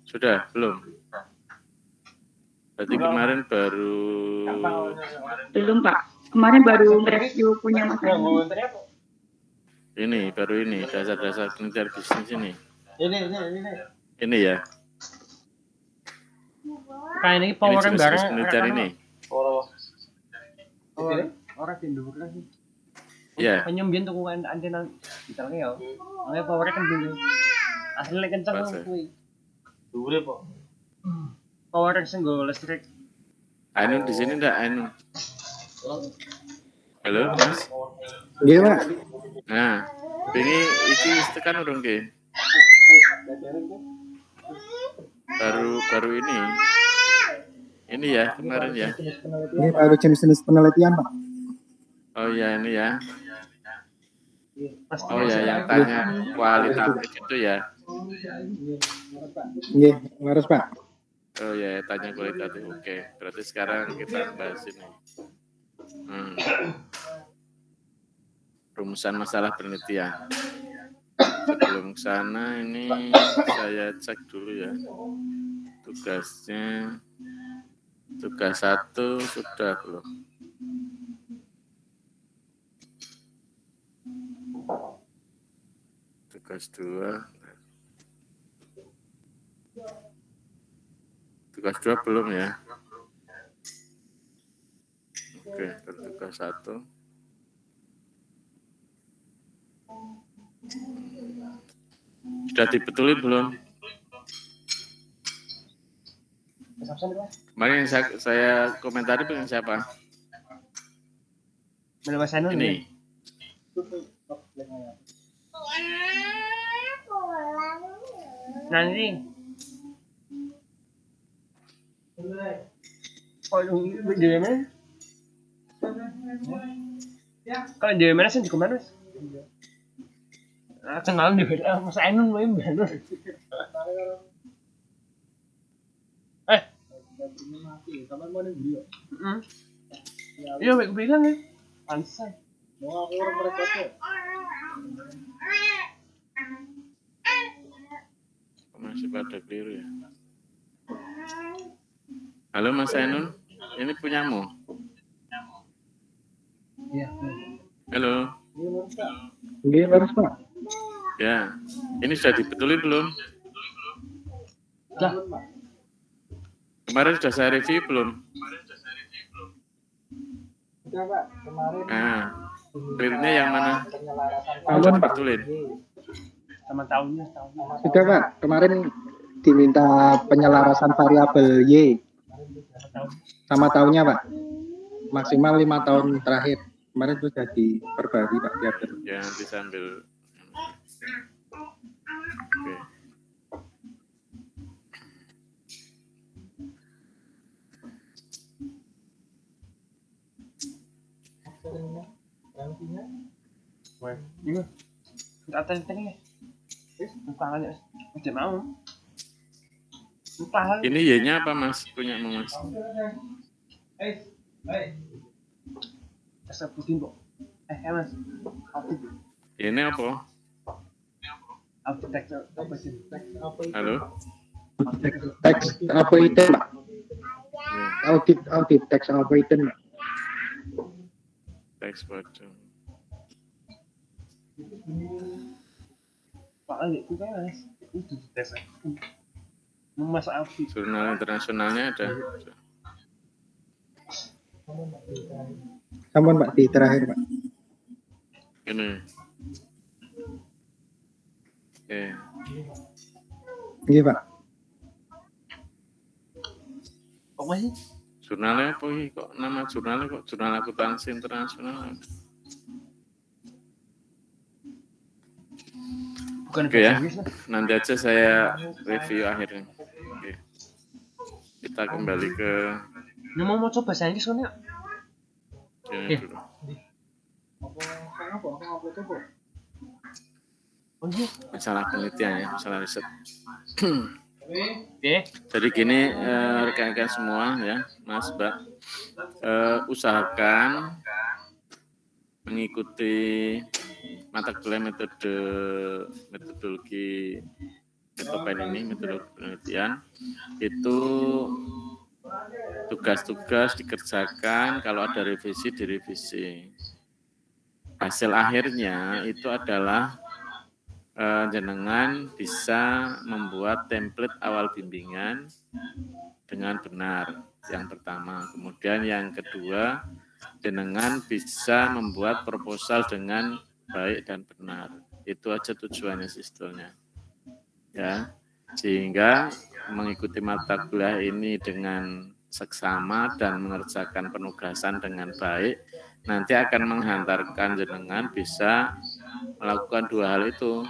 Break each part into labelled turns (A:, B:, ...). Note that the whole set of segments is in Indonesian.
A: Sudah, belum? Berarti kemarin baru...
B: Belum, Pak. Kemarin baru review punya Mas Ainun.
A: Ini, baru ini, dasar-dasar penelitian bisnis ini. Ini ya?
C: Kayak ini power
A: ini
C: bareng
A: penelitian ini?
C: Orang tindur lagi.
A: Ya.
C: Penyembien tuh kan antena misalnya ya. Makanya power kan dulu. Aslinya kencang kan kuwi. Dure, Pak. Power sing nggo listrik.
A: Ainun di sini enggak, Ainun? Halo, Mas?
D: Iya, Pak.
A: Nah, ini iki tekan urung ke? Baru ini. Ini ya, kemarin ya.
D: Ini baru jenis penelitian, Pak.
A: Oh ya, ini ya. Oh ya, yang tanya kualitatif itu ya.
D: Iya, harus, Pak.
A: Oh ya, tanya kualitatif. Oke, berarti sekarang kita bahas ini. Rumusan masalah penelitian. Sebelum ke sana ini saya cek dulu ya. Tugasnya, tugas 1 sudah belum? Tugas 2. Tugas 2 belum ya? Oke, tugas 1. Sudah dibetulin belum? Kemarin yang saya komentari dengan siapa? Ini.
C: Nanti. Kalau di mana? Kalau di mana sih di kemana? Kenal di beda Mas Ainun main bener. Iya, baik bilang ya. Pansan. Mau aku orang mereka tuh.
A: Masih pada keliru ya. Halo Mas Ainun, ini punyamu?
C: Iya.
A: Halo.
D: Iya, harus, Pak.
A: Ya, ini sudah dibetulin belum?
C: Sudah.
A: Kemarin sudah saya review belum?
D: Sudah, Pak. Kemarin.
A: Nah, clearnya yang mana?
D: Tahun, Pak.
A: Betulin.
C: Sama tahunnya.
D: Sudah, Pak. Kemarin diminta penyelarasan variabel Y. Sama tahunnya, Pak. Maksimal 5 tahun terakhir. Kemarin sudah diperbarui, Pak.
A: Ya, nanti sambil. Oke.
C: Iya. Atas tadi. Buka aja. Tidak mau. Buka.
A: Ini Y-nya apa Mas? Punya Mas?
C: Asa putih, Pak. Mas.
A: Ini apa?
C: Arsitektur apa sih?
A: Halo?
D: Teks operator, Pak. Audit teks operator, Pak.
A: Teks bottom.
C: Pak Ali itu kan Mas. Itu tes. Memasak api.
A: Jurnal internasionalnya ada.
D: Sampun, Pak, di terakhir, Pak.
A: Ini. Oke.
D: Iya, Pak.
C: Kok masih?
A: Jurnalnya apa ini? Kok nama jurnalnya kok Jurnal Akuntansi Internasional?
C: Bukan
A: Oke ya, nanti aja saya review akhirnya. Oke. Kita kembali ke.
C: Ini mau coba bahasa Inggris kan ya?
A: Ini dulu.
C: Oh iya.
A: Masalah penelitian ya, masalah riset.
C: Oke.
A: Jadi gini rekan-rekan semua ya, Mas, Mbak, usahakan mengikuti mata kuliah metodologi Ketopen ini, metode penelitian, itu tugas-tugas dikerjakan, kalau ada revisi, direvisi. Hasil akhirnya itu adalah jenengan bisa membuat template awal bimbingan dengan benar, yang pertama. Kemudian yang kedua, jenengan bisa membuat proposal dengan baik dan benar. Itu aja tujuannya sebetulnya. Ya, sehingga mengikuti mata kuliah ini dengan seksama dan mengerjakan penugasan dengan baik, nanti akan menghantarkan jenengan bisa melakukan dua hal itu.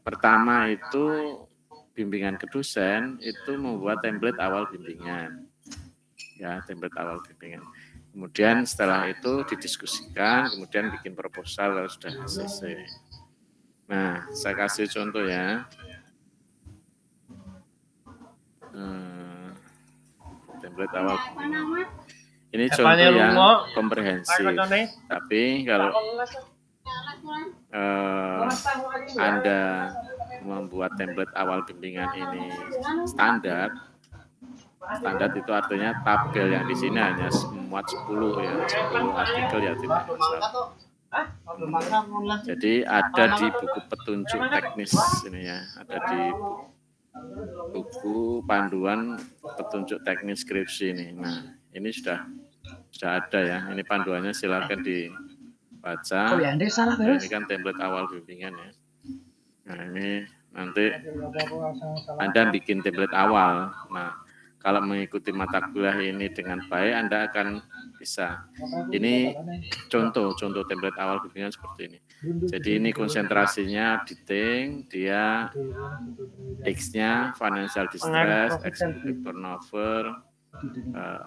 A: Pertama itu bimbingan ke dosen itu membuat template awal bimbingan. Ya, template awal bimbingan. Kemudian setelah itu didiskusikan, kemudian bikin proposal kalau sudah selesai. Nah, saya kasih contoh ya. Template awal bimbingan. Ini contoh yang komprehensif. Tapi kalau Anda membuat template awal bimbingan ini standar itu artinya tabel yang di sini hanya muat 10 ya, 10 artikel ya tidak masalah. Jadi ada di buku petunjuk teknis ini ya, ada di buku panduan petunjuk teknis skripsi ini. Nah, ini sudah ada ya. Ini panduannya silakan dibaca. Ini kan template awal bimbingan ya. Nah, ini nanti Anda bikin template awal. Nah, kalau mengikuti mata kuliah ini dengan baik, Anda akan bisa. Ini contoh template awal bimbingan seperti ini. Jadi ini konsentrasinya auditing, dia X-nya financial distress, executive turnover,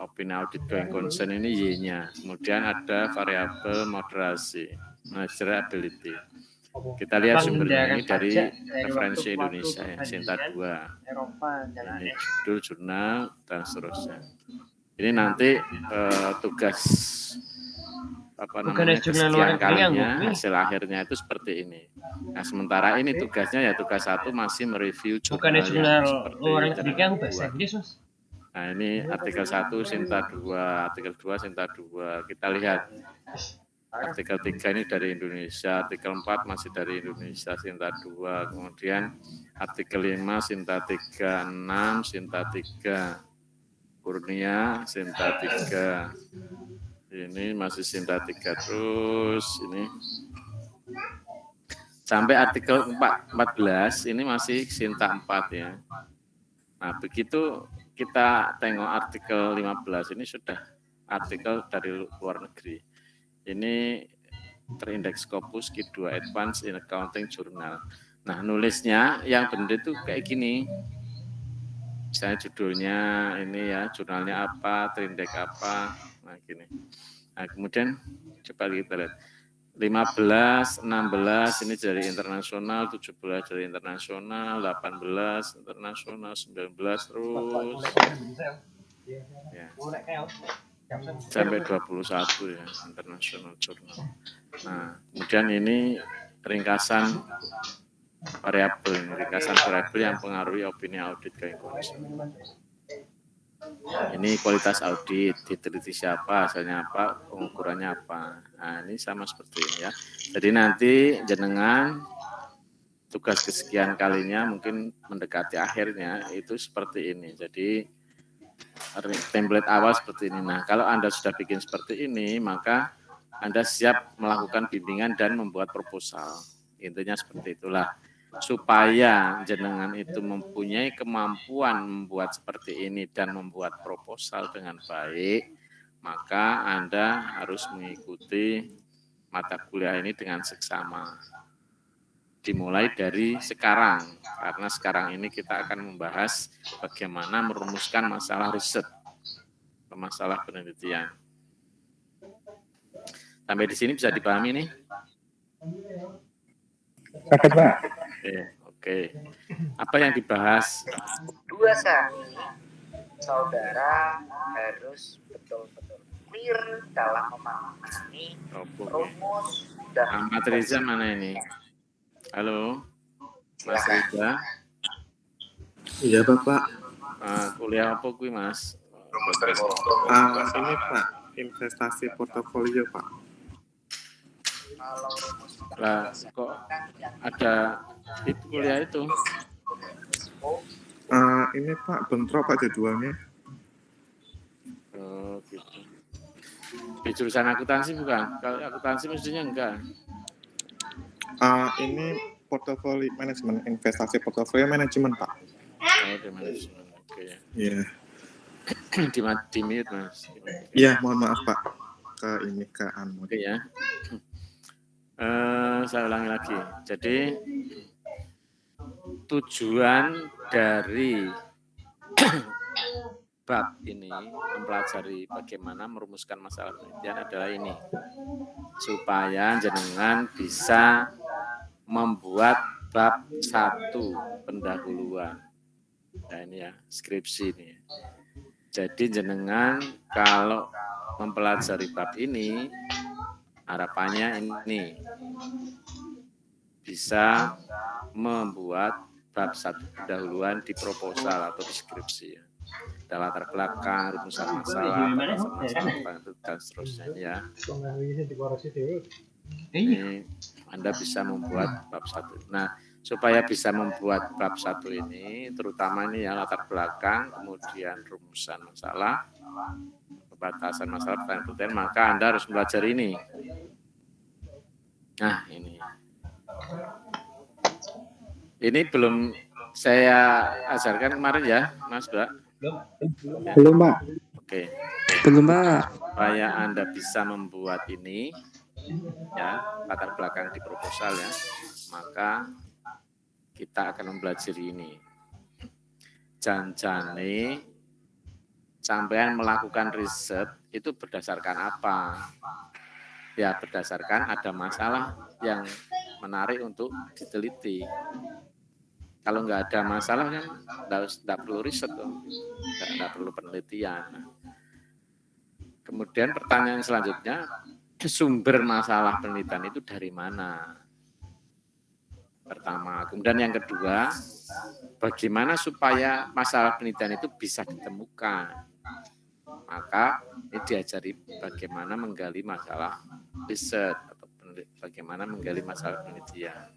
A: opini audit going concern ini Y-nya. Kemudian ada variabel moderasi, measurability. Kita lihat sumbernya ini dari referensi Indonesia ya, Sinta 2. Ini judul jurnal dan seterusnya. Ini nanti tugas kesekian kalinya hasil akhirnya itu seperti ini. Nah, sementara ini tugasnya ya tugas 1 masih mereview jurnal yang seperti Nah, ini artikel 1 Sinta 2, artikel 2 Sinta 2. Kita lihat. Artikel 3 ini dari Indonesia, artikel 4 masih dari Indonesia, Sinta 2. Kemudian artikel 5 Sinta 3, 6 Sinta 3. Kurnia Sinta 3. Ini masih Sinta 3 terus ini. Sampai artikel 14 ini masih Sinta 4 ya. Nah, begitu kita tengok artikel 15 ini sudah artikel dari luar negeri. Ini terindeks Scopus Q2 Advanced in Accounting Journal. Nah, nulisnya yang benar itu kayak gini. Misalnya judulnya ini ya, jurnalnya apa, terindeks apa. Nah, gini. Nah, kemudian coba kita lihat. 15, 16 ini dari internasional, 17 dari internasional, 18 internasional, 19 terus. Ya. Sampai 21 ya, international journal. Nah, kemudian ini ringkasan variabel yang pengaruhi opini audit going concern. Ini kualitas audit, diteliti siapa, hasilnya apa, pengukurannya apa. Nah, ini sama seperti ini ya. Jadi nanti jenengan tugas kesekian kalinya mungkin mendekati akhirnya itu seperti ini. Jadi template awal seperti ini. Nah, kalau Anda sudah bikin seperti ini, maka Anda siap melakukan bimbingan dan membuat proposal. Intinya seperti itulah. Supaya jenengan itu mempunyai kemampuan membuat seperti ini dan membuat proposal dengan baik, maka Anda harus mengikuti mata kuliah ini dengan seksama. Dimulai dari sekarang, karena sekarang ini kita akan membahas bagaimana merumuskan masalah riset, masalah penelitian. Sampai di sini bisa dipahami nih?
D: Sakit, Pak.
A: Oke. Apa yang dibahas?
E: Dua saudara harus betul-betul clear dalam memahami rumus dan
A: Ahmad Riza mana ini? Halo. Mas Rida.
F: Iya Bapak.
A: Kuliah apa kuwi Mas?
F: Ini Pak, investasi portofolio Pak.
A: Lah kok ada itu kuliah itu?
F: Ini Pak, bentrok Pak jadwalnya.
A: Oh gitu. Di jurusan akuntansi bukan? Kalau akuntansi mestinya enggak.
F: Ini portofolio manajemen, investasi portofolio manajemen Pak.
A: Oh, di manajemen. Oke ya.
F: Iya.
A: Di mute Mas.
F: Iya, mohon maaf Pak. Ke Anu.
A: Oke ya. Saya ulangi lagi. Jadi tujuan dari bab ini mempelajari bagaimana merumuskan masalah penelitian adalah ini, supaya jenengan bisa membuat bab 1 pendahuluan. Nah ini ya, skripsi ini. Jadi jenengan kalau mempelajari bab ini, harapannya ini bisa membuat bab 1 pendahuluan di proposal atau di skripsi. Ada latar belakang, rumusan masalah, dan seterusnya ya. Ini Anda bisa membuat bab 1. Nah, supaya bisa membuat bab 1 ini, terutama ini ya latar belakang, kemudian rumusan masalah, pembatasan masalah pertanyaan-pertanyaan, maka Anda harus belajar ini. Nah, ini belum saya ajarkan kemarin ya, Mas Mbak.
D: Belum Pak.
A: Oke.
G: Belum Pak.
A: Supaya Anda bisa membuat ini, ya latar belakang di proposal ya, maka kita akan mempelajari ini. Janjane sampean melakukan riset itu berdasarkan apa? Ya berdasarkan ada masalah yang menarik untuk diteliti. Kalau nggak ada masalah kan nggak perlu riset dong, nggak perlu penelitian. Nah, kemudian pertanyaan selanjutnya, sumber masalah penelitian itu dari mana? Pertama. Kemudian yang kedua, bagaimana supaya masalah penelitian itu bisa ditemukan? Maka ini diajari bagaimana menggali masalah riset atau bagaimana menggali masalah penelitian.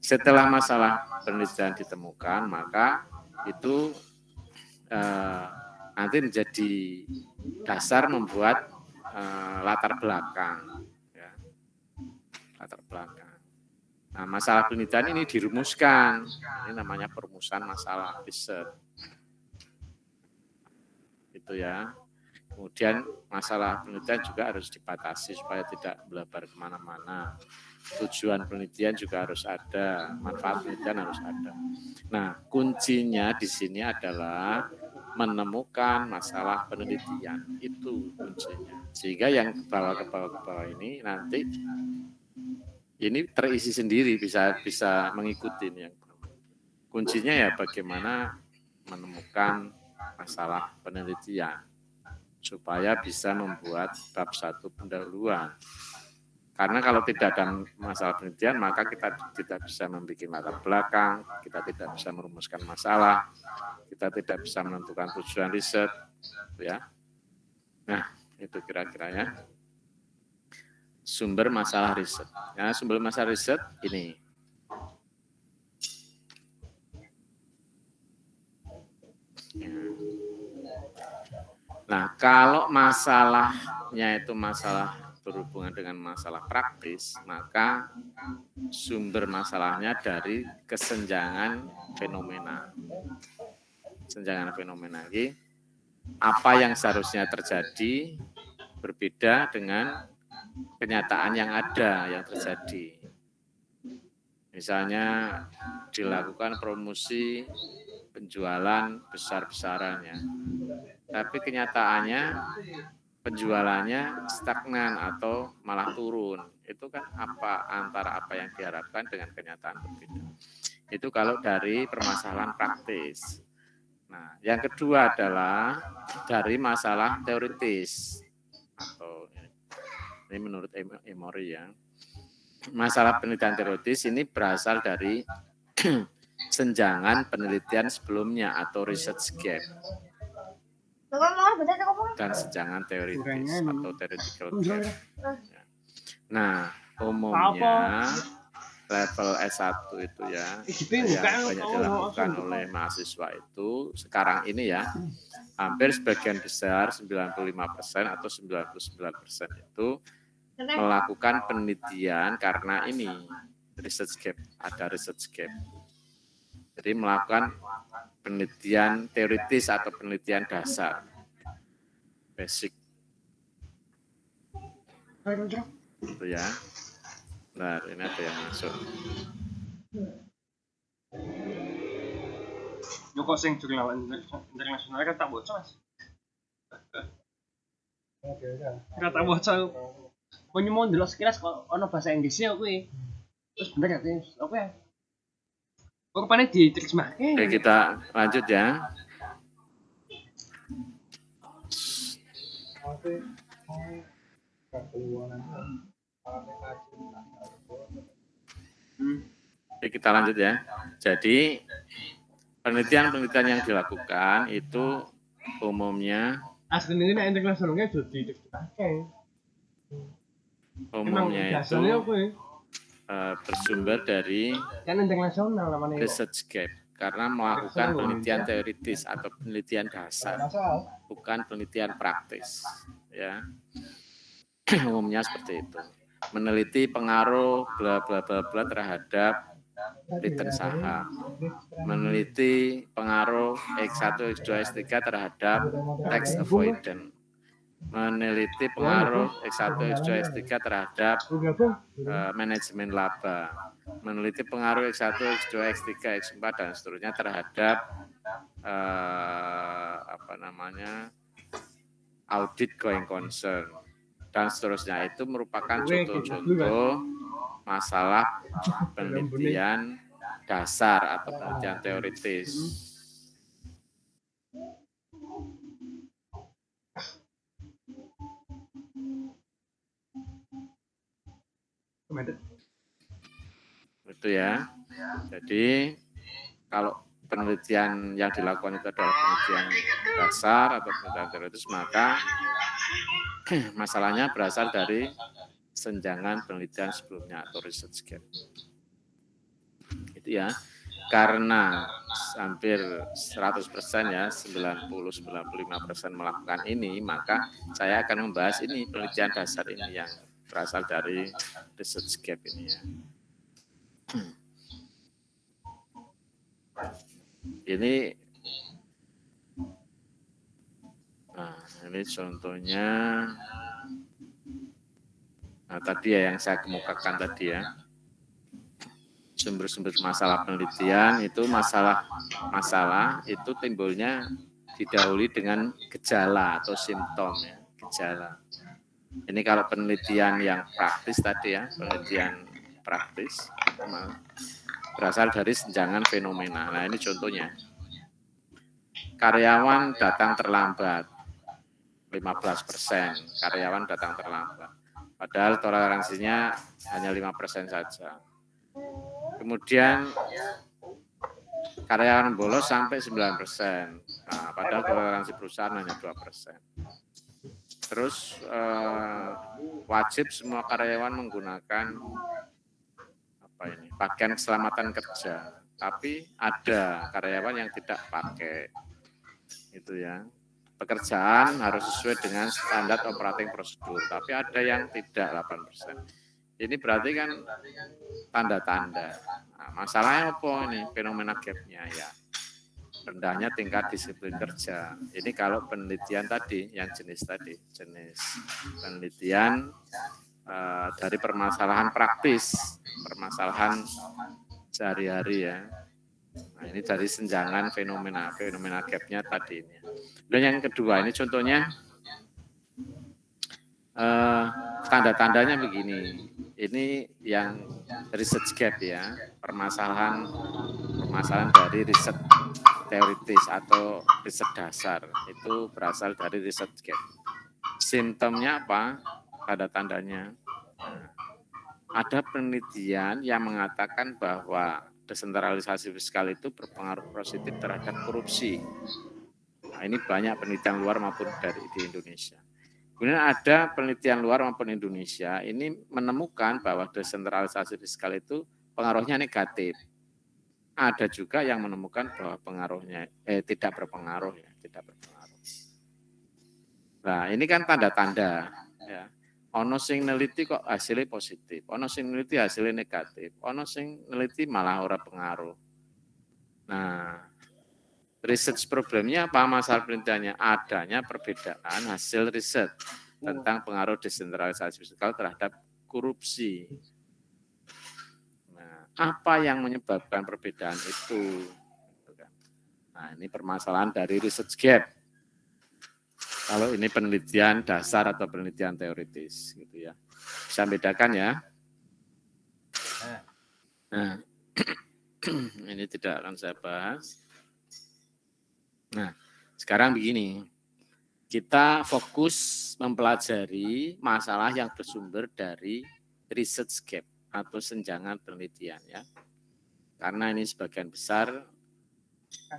A: Setelah masalah penelitian ditemukan, maka itu nanti menjadi dasar membuat latar belakang. Ya. Latar belakang. Nah, masalah penelitian ini dirumuskan. Ini namanya perumusan masalah riset. Itu ya. Kemudian masalah penelitian juga harus dibatasi supaya tidak melebar kemana-mana. Tujuan penelitian juga harus ada, manfaat penelitian harus ada. Nah, kuncinya di sini adalah menemukan masalah penelitian, itu kuncinya. Sehingga yang ke bawah ini nanti ini terisi sendiri, bisa mengikuti yang kuncinya ya bagaimana menemukan masalah penelitian supaya bisa membuat bab 1 pendahuluan. Karena kalau tidak ada masalah penelitian, maka kita tidak bisa membuat latar belakang, kita tidak bisa merumuskan masalah, kita tidak bisa menentukan tujuan riset, ya. Nah, itu kira-kira ya. Sumber masalah riset. Ya, sumber masalah riset ini. Ya. Nah, kalau masalahnya itu masalah berhubungan dengan masalah praktis, maka sumber masalahnya dari kesenjangan fenomena. Kesenjangan fenomena ini, apa yang seharusnya terjadi berbeda dengan kenyataan yang ada, yang terjadi. Misalnya dilakukan promosi penjualan besar-besaran ya. Tapi kenyataannya penjualannya stagnan atau malah turun. Itu kan antara apa yang diharapkan dengan kenyataan berbeda. Itu kalau dari permasalahan praktis. Nah, yang kedua adalah dari masalah teoritis atau ini menurut Emory ya. Masalah penelitian teoritis ini berasal dari senjangan penelitian sebelumnya atau research gap dan senjangan teoritis atau theoretical gap. Nah, umumnya level S1 itu ya yang banyak dilakukan oleh mahasiswa itu sekarang ini ya hampir sebagian besar 95% atau 99% itu melakukan penelitian karena ini research gap, ada research gap. Jadi melakukan penelitian teoritis atau penelitian dasar, basic. Itu ya. Nah, ini ada yang masuk.
C: Yo kok sing jurnal internasional kan tak bocor, Mas. Kata bocor. Punya mau ndelok sekilas kok ono bahasa Inggrisnya kuwi. Terus bener ya, apa ya? Rupanya diterjemahke.
A: Oke, kita lanjut ya. Oke, kita lanjut ya. Jadi penelitian-penelitian yang dilakukan itu umumnya
C: aslinya internasionalnya jadi diterjemahke.
A: Umumnya itu bersumber dari
C: kan internasional namanya
A: research gap karena melakukan penelitian teoritis atau penelitian dasar, bukan penelitian praktis, ya. Umumnya seperti itu. Meneliti pengaruh bla bla bla bla terhadap return saham, meneliti pengaruh X1, X2, X3 terhadap tax avoidance, meneliti pengaruh X1, X2, X3 terhadap manajemen laba, meneliti pengaruh X1, X2, X3, X4 dan seterusnya terhadap audit going concern dan seterusnya. Itu merupakan contoh-contoh masalah penelitian dasar atau penelitian teoritis. Itu ya. Jadi kalau penelitian yang dilakukan itu adalah penelitian dasar atau penelitian teoritis, maka masalahnya berasal dari senjangan penelitian sebelumnya atau research gap. Itu ya. Karena hampir 100% ya, 90-95% melakukan ini, maka saya akan membahas ini penelitian dasar ini yang berasal dari research gap ini ya. Ini contohnya. Nah, tadi ya yang saya kemukakan tadi ya. Sumber-sumber masalah penelitian itu masalah itu timbulnya didahului dengan gejala atau simptom ya, gejala. Ini kalau penelitian yang praktis tadi ya, penelitian praktis berasal dari senjangan fenomena. Nah, ini contohnya. Karyawan datang terlambat 15%, karyawan datang terlambat. Padahal toleransinya hanya 5% saja. Kemudian karyawan bolos sampai 9%. Nah, padahal toleransi perusahaan hanya 2%. Terus wajib semua karyawan menggunakan pakaian keselamatan kerja. Tapi ada karyawan yang tidak pakai. Itu ya. Pekerjaan harus sesuai dengan standar operating prosedur, tapi ada yang tidak 8%. Ini berarti kan tanda-tanda. Nah, masalahnya apa ini? Fenomena gap-nya ya. Rendahnya tingkat disiplin kerja. Ini kalau penelitian tadi, yang jenis penelitian dari permasalahan praktis, permasalahan sehari-hari ya. Nah, ini dari senjangan fenomena gap-nya tadi ini. Dan yang kedua, ini contohnya tanda-tandanya begini. Ini yang research gap ya, permasalahan dari riset teoritis atau riset dasar itu berasal dari research gap. Simptomnya apa? Tanda-tandanya. Ada penelitian yang mengatakan bahwa desentralisasi fiskal itu berpengaruh positif terhadap korupsi. Nah, ini banyak penelitian luar maupun dari di Indonesia. Kemudian ada penelitian luar maupun Indonesia ini menemukan bahwa desentralisasi fiskal itu pengaruhnya negatif. Ada juga yang menemukan bahwa pengaruhnya tidak berpengaruh ya, tidak berpengaruh. Nah, ini kan tanda-tanda ya. Ono sing neliti kok hasilnya positif, ono sing neliti hasilnya negatif, ono sing neliti malah ora pengaruh. Nah, research problemnya apa masalah penelitiannya? Adanya perbedaan hasil riset tentang pengaruh desentralisasi fiskal terhadap korupsi. Nah, apa yang menyebabkan perbedaan itu? Nah, ini permasalahan dari research gap. Kalau ini penelitian dasar atau penelitian teoritis, gitu ya, bisa bedakan ya. Nah, ini tidak akan saya bahas. Nah, sekarang begini, kita fokus mempelajari masalah yang bersumber dari research gap atau senjangan penelitian ya. Karena ini sebagian besar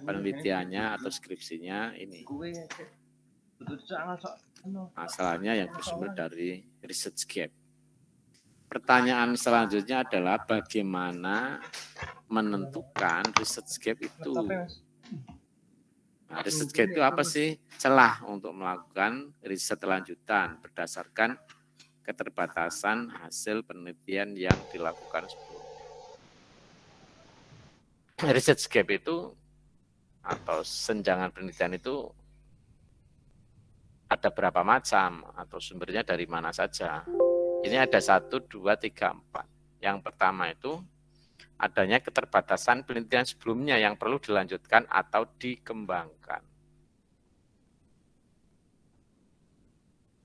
A: penelitiannya atau skripsinya ini. Masalahnya yang bersumber dari research gap. Pertanyaan selanjutnya adalah bagaimana menentukan research gap itu. Nah, research gap itu apa sih? Celah untuk melakukan riset lanjutan berdasarkan keterbatasan hasil penelitian yang dilakukan sebelumnya. Research gap itu atau senjangan penelitian itu ada berapa macam atau sumbernya dari mana saja. Ini ada 1, 2, 3, 4. Yang pertama itu adanya keterbatasan penelitian sebelumnya yang perlu dilanjutkan atau dikembangkan.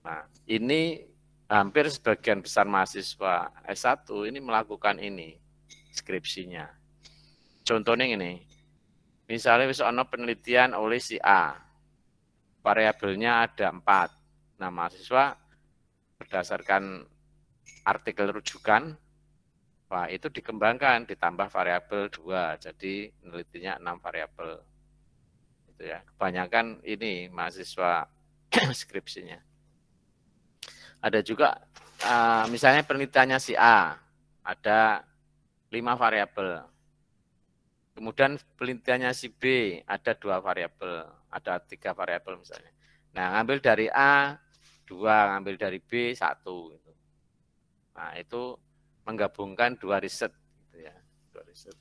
A: Nah, ini hampir sebagian besar mahasiswa S1 ini melakukan ini, skripsinya. Contohnya ini, misalnya ada penelitian oleh si A, variabelnya ada 4. Nah, mahasiswa berdasarkan artikel rujukan, wah itu dikembangkan, ditambah variabel 2, jadi penelitiannya 6 variabel. Itu ya, kebanyakan ini mahasiswa skripsinya. Ada juga, misalnya penelitiannya si A, ada 5 variabel. Kemudian penelitiannya si B, ada 2 variabel, ada 3 variabel misalnya. Nah, ngambil dari A 2, ngambil dari B 1. Gitu. Nah, itu menggabungkan 2 riset. Gitu ya, 2 riset.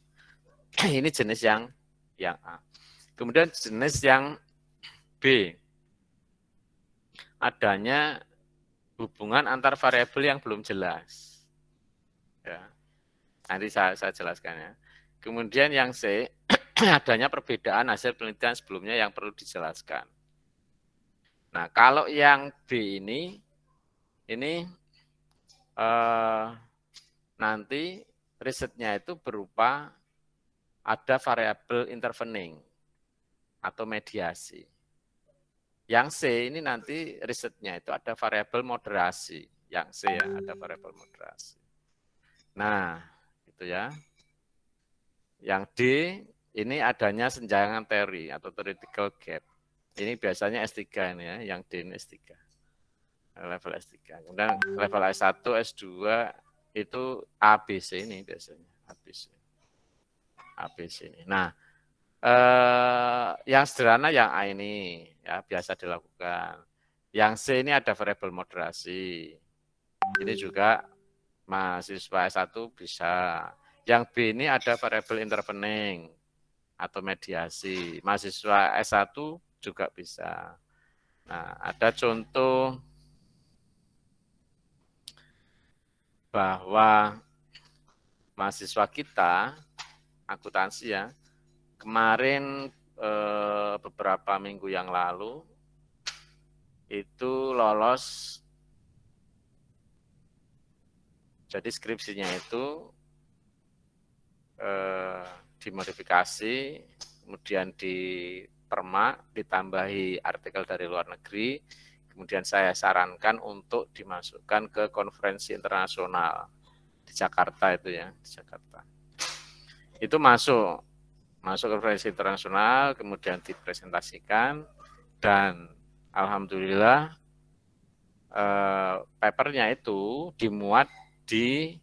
A: Ini jenis yang A. Kemudian jenis yang B, adanya hubungan antar variabel yang belum jelas. Ya. Nanti saya jelaskan ya. Kemudian yang C, adanya perbedaan hasil penelitian sebelumnya yang perlu dijelaskan. Nah, kalau yang B ini nanti risetnya itu berupa ada variabel intervening atau mediasi. Yang C ini nanti risetnya itu ada variabel moderasi. Yang C ya, ada variabel moderasi. Nah, itu ya. Yang D ini adanya senjangan teori atau theoretical gap. Ini biasanya S3 ini ya, yang D ini S3. Level S3. Kemudian level S1, S2 itu ABC ini biasanya, ABC ini. Nah, yang sederhana yang A ini ya biasa dilakukan. Yang C ini ada variabel moderasi. Ini juga mahasiswa S1 bisa. Yang B ini ada variabel intervening atau mediasi. Mahasiswa S1 juga bisa. Nah, ada contoh bahwa mahasiswa kita, akuntansi ya, kemarin beberapa minggu yang lalu itu lolos, jadi skripsinya itu dimodifikasi, kemudian dipermak, ditambahi artikel dari luar negeri, kemudian saya sarankan untuk dimasukkan ke konferensi internasional di Jakarta itu ya, di Jakarta. Itu masuk konferensi internasional, kemudian dipresentasikan, dan alhamdulillah papernya itu dimuat di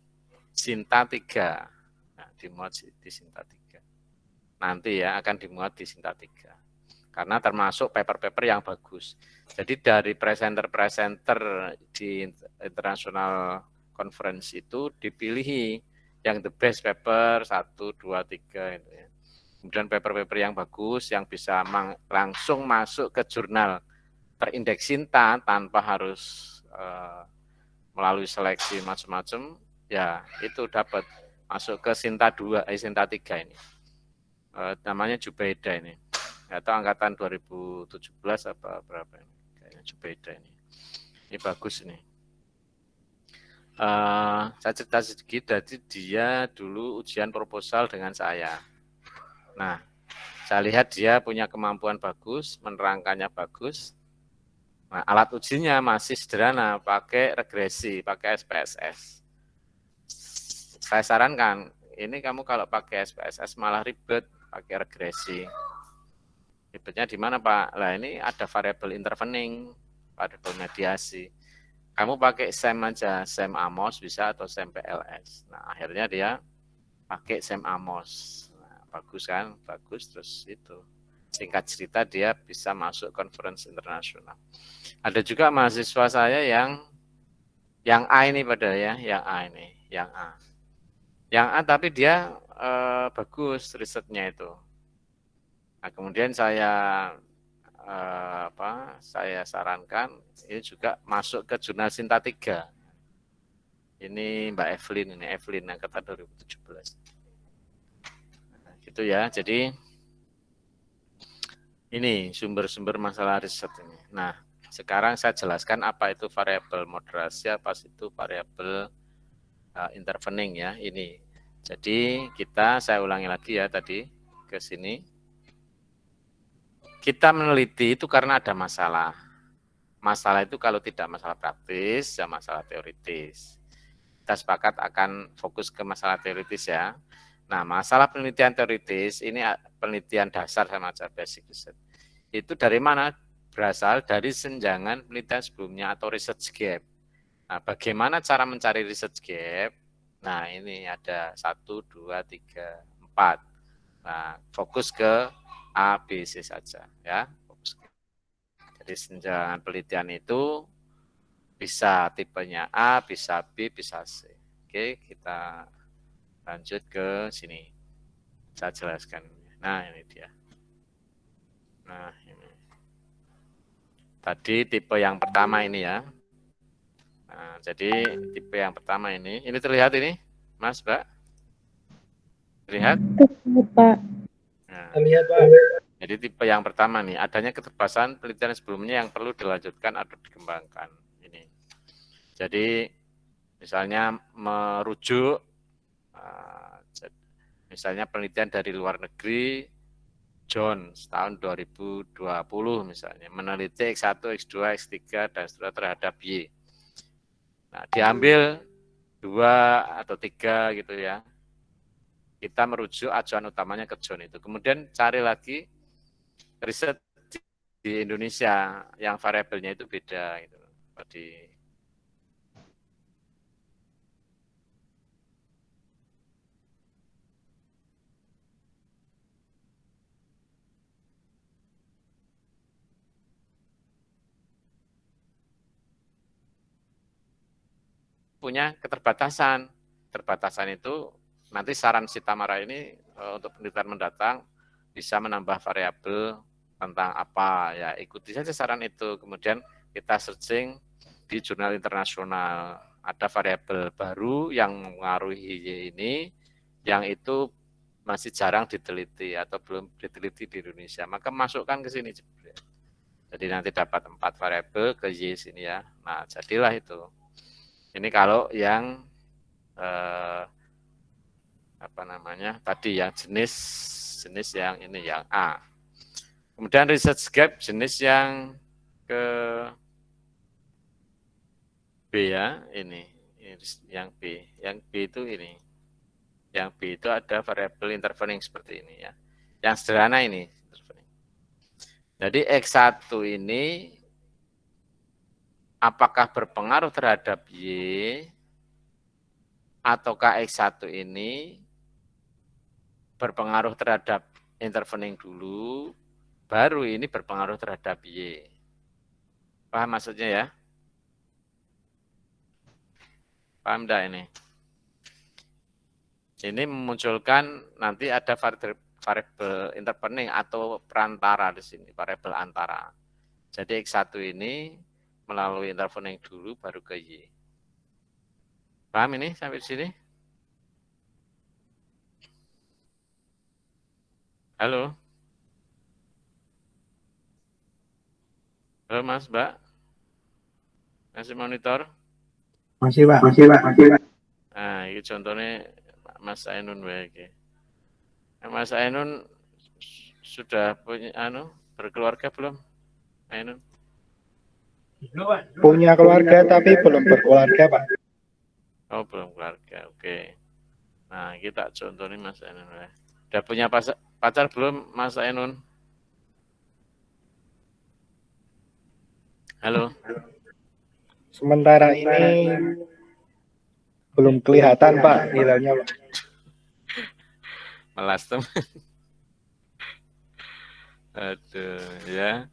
A: Sinta 3. Nah, dimuat di Sinta 3. Nanti ya akan dimuat di Sinta 3. Karena termasuk paper-paper yang bagus. Jadi dari presenter-presenter di international conference itu dipilih yang the best paper 1, 2, 3 itu ya. Kemudian paper-paper yang bagus yang bisa langsung masuk ke jurnal terindeks Sinta tanpa harus melalui seleksi macam-macam, ya itu dapat masuk ke Sinta 2, Sinta 3 ini. Namanya Jubaida ini. Atau angkatan 2017 apa berapa ini? Kayaknya Jubaida ini. Ini bagus ini. Saya cerita sedikit, jadi dia dulu ujian proposal dengan saya. Nah, saya lihat dia punya kemampuan bagus, menerangkannya bagus. Nah, alat ujinya masih sederhana, pakai regresi, pakai SPSS. Saya sarankan, ini kamu kalau pakai SPSS malah ribet, pakai regresi. Ribetnya di mana, Pak? Lah ini ada variabel intervening, variabel mediasi. Kamu pakai SEM aja, SEM AMOS bisa atau SEM PLS. Nah, akhirnya dia pakai SEM AMOS. Nah, bagus kan? Bagus, terus itu. Singkat cerita dia bisa masuk conference internasional. Ada juga mahasiswa saya yang A ini pada ya, yang A ini, yang A. Yang A tapi dia bagus risetnya itu. Nah, kemudian saya sarankan ini juga masuk ke jurnal Sinta 3. Ini Mbak Evelyn angkatan 2017. Nah, gitu ya. Jadi ini sumber-sumber masalah riset ini. Nah, sekarang saya jelaskan apa itu variabel moderasi, apa itu variabel intervening ya. Ini. Jadi saya ulangi lagi ya tadi ke sini. Kita meneliti itu karena ada masalah. Masalah itu kalau tidak masalah praktis, ya masalah teoritis. Kita sepakat akan fokus ke masalah teoritis ya. Nah, masalah penelitian teoritis, ini penelitian dasar sama aja basic research. Itu dari mana? Berasal dari senjangan penelitian sebelumnya atau research gap. Nah, bagaimana cara mencari research gap? Nah, ini ada 1, 2, 3, 4. Nah, fokus ke A, B, C saja ya. Jadi senjangan penelitian itu bisa tipenya A, bisa B, bisa C. Oke, kita lanjut ke sini. Saya jelaskan. Nah, ini dia. Nah, ini. Tadi tipe yang pertama ini ya. Nah, jadi tipe yang pertama ini terlihat ini, Mas, Mbak? Terlihat?
B: Pak.
A: Nah,
D: Terlihat, Pak.
A: jadi tipe yang pertama nih, adanya keterbatasan penelitian sebelumnya yang perlu dilanjutkan atau dikembangkan. Ini. Jadi misalnya merujuk, misalnya penelitian dari luar negeri, Jones tahun 2020 misalnya, meneliti X1, X2, X3, dan seterusnya terhadap Y. Nah, diambil 2 atau 3 gitu ya. Kita merujuk acuan utamanya ke John itu. Kemudian cari lagi riset di Indonesia yang variabelnya itu beda gitu. Punya keterbatasan. Keterbatasan itu nanti saran si Tamara ini untuk penelitian mendatang bisa menambah variabel tentang apa ya, ikuti saja saran itu. Kemudian kita searching di jurnal internasional, ada variabel baru yang mengaruhi ini, yang itu masih jarang diteliti atau belum diteliti di Indonesia, maka masukkan ke sini. Jadi nanti dapat 4 variabel ke Y sini ya. Nah, jadilah itu. Ini kalau yang tadi yang jenis yang ini yang A. Kemudian research gap jenis yang ke B ya, ini yang B. Yang B itu ini. Yang B itu ada variabel intervening seperti ini ya. Yang sederhana ini. Jadi X1 ini apakah berpengaruh terhadap Y ataukah X1 ini berpengaruh terhadap intervening dulu, baru ini berpengaruh terhadap Y. Paham maksudnya ya? Paham enggak ini? Ini memunculkan nanti ada variabel intervening atau perantara di sini, variabel antara. Jadi X1 ini melalui intervening dulu baru ke Y. Paham ini sampai di sini? Halo? Halo Mas, Mbak? Masih monitor?
D: Masih Pak.
A: Nah, ini contohnya Mas Ainun iki. Mas Ainun sudah punya berkeluarga belum? Ainun?
D: Punya keluarga tapi belum berkeluarga Pak.
A: Oh, belum keluarga. Oke. Nah, kita contohnya Mas Ainun. Udah punya pacar belum Mas Ainun? Halo?
D: Sementara ini belum kelihatan Pak hilalnya Pak.
A: Melas teman. Aduh, ya.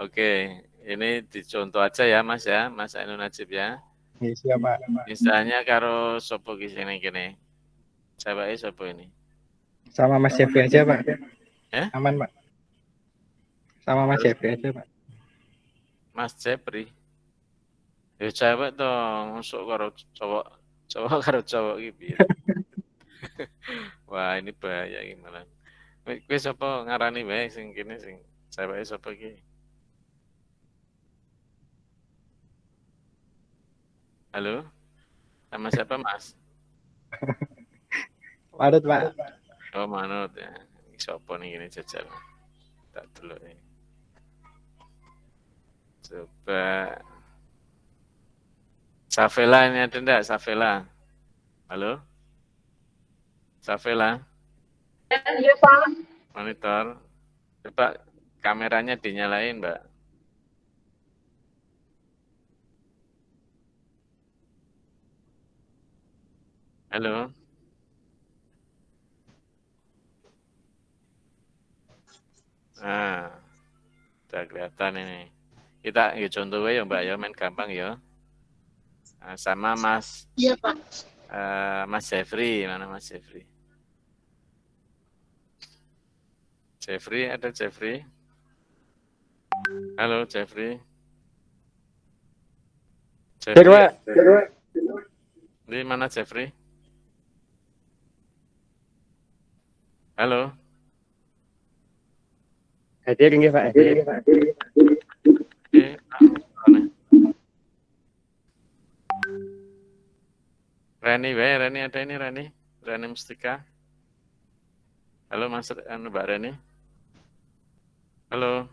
A: Oke, ini dicontoh aja ya Mas ya, Mas Ainun Najib ya.
D: Ya, siap Pak.
A: Misalnya karo sopo kisene kene. Ceweke sopo ini?
D: Sama Mas Jeffrey aja Pak.
A: Ya?
D: Aman Pak. Sama Mas Jeffrey aja Pak.
A: Mas Jepri. Ya cewek dong, masuk karo cowok karo cowok iki piye. Wah, ini bahaya gimana. Kowe sapa ngarani wae sing kene sing ceweke sapa iki? Halo? Sama siapa, Mas?
D: Manut Pak.
A: Oh, manut ya. Sapa nih ini jajal. Tak dulu ya. Coba Safela ini ada enggak? Safela. Halo? Safela?
B: Iya, Pak.
A: Monitor. Coba kameranya dinyalain, Mbak. Halo? Nah, udah kelihatan ini. Kita ya contoh ya Mbak ya, main gampang ya. Nah, sama Mas.
B: Iya, Pak.
A: Mas Jeffrey, mana Mas Jeffrey? Jeffrey, ada Jeffrey? Halo Jeffrey. Jeffrey. Di mana Jeffrey? Halo.
C: Hadir nggih Pak.
A: Reni ada ini Reni Mustika. Halo Mas Mbak Reni. Halo.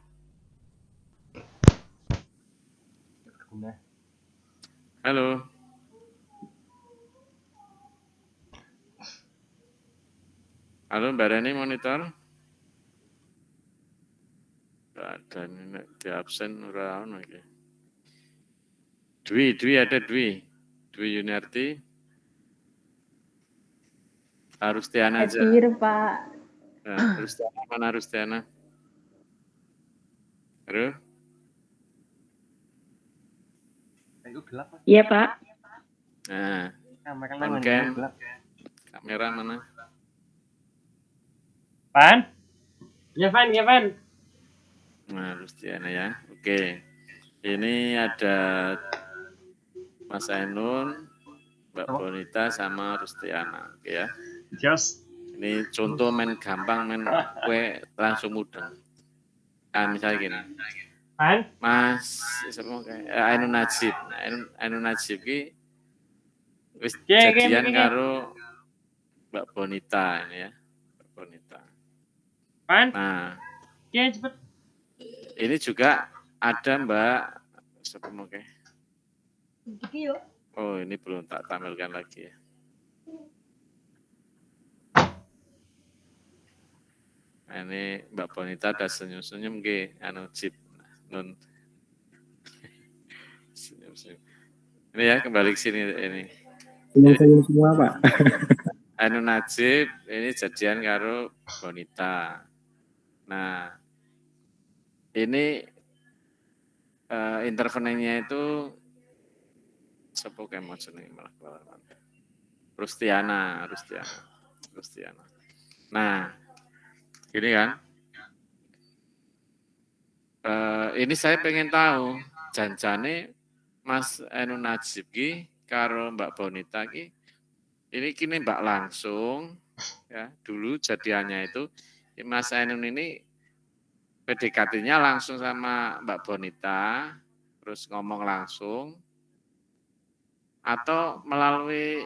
A: Halo. Halo Mbak Reni monitor. Ada ini di absen ora ono iki. Dwi ada Dwi Yuniarti. Arustiana aja.
G: Hadir, Pak.
A: Nah, Rustiana mana Rustiana? Halo?
C: Itu gelap Pak.
B: Iya, Pak.
A: Nah,
C: Kamera
A: gelap. Kamera mana?
C: Pan? Ya Pan.
A: Nah, Rustiana ya. Oke. Ini ada Mas Ainun, Mbak Bonita sama Rustiana, oke ya.
C: Jos.
A: Ini contoh main gampang, main kue langsung mudeng. Nah, misalnya gini.
C: Pan?
A: Mas, Ainun Najib. Ainun Najib ki wis
C: Ya,
A: jadian
C: ya.
A: karo Mbak Bonita ini ya. Mbak Bonita.
C: Pan?
A: Nah,
C: Ya cepet.
A: ini juga ada Mbak siapa oke. Oh, ini belum tak tampilkan lagi ya. Ini Mbak Bonita ada senyum-senyum ke anu Jip nun senyum-senyum. Ini ya kembali ke sini ini.
D: Senyum-senyum semua Pak.
A: Anu Najib ini jadian karo Bonita. Nah, ini interveningnya itu siapa kayak mau jeneng malah Rustiana. Nah, gini kan. Ini saya pengen tahu janjane Mas Anu Najib ki karo Mbak Bonita ki ini kini Mbak langsung ya dulu jadiannya itu Mas Anu ini PDKT-nya langsung sama Mbak Bonita terus ngomong langsung atau melalui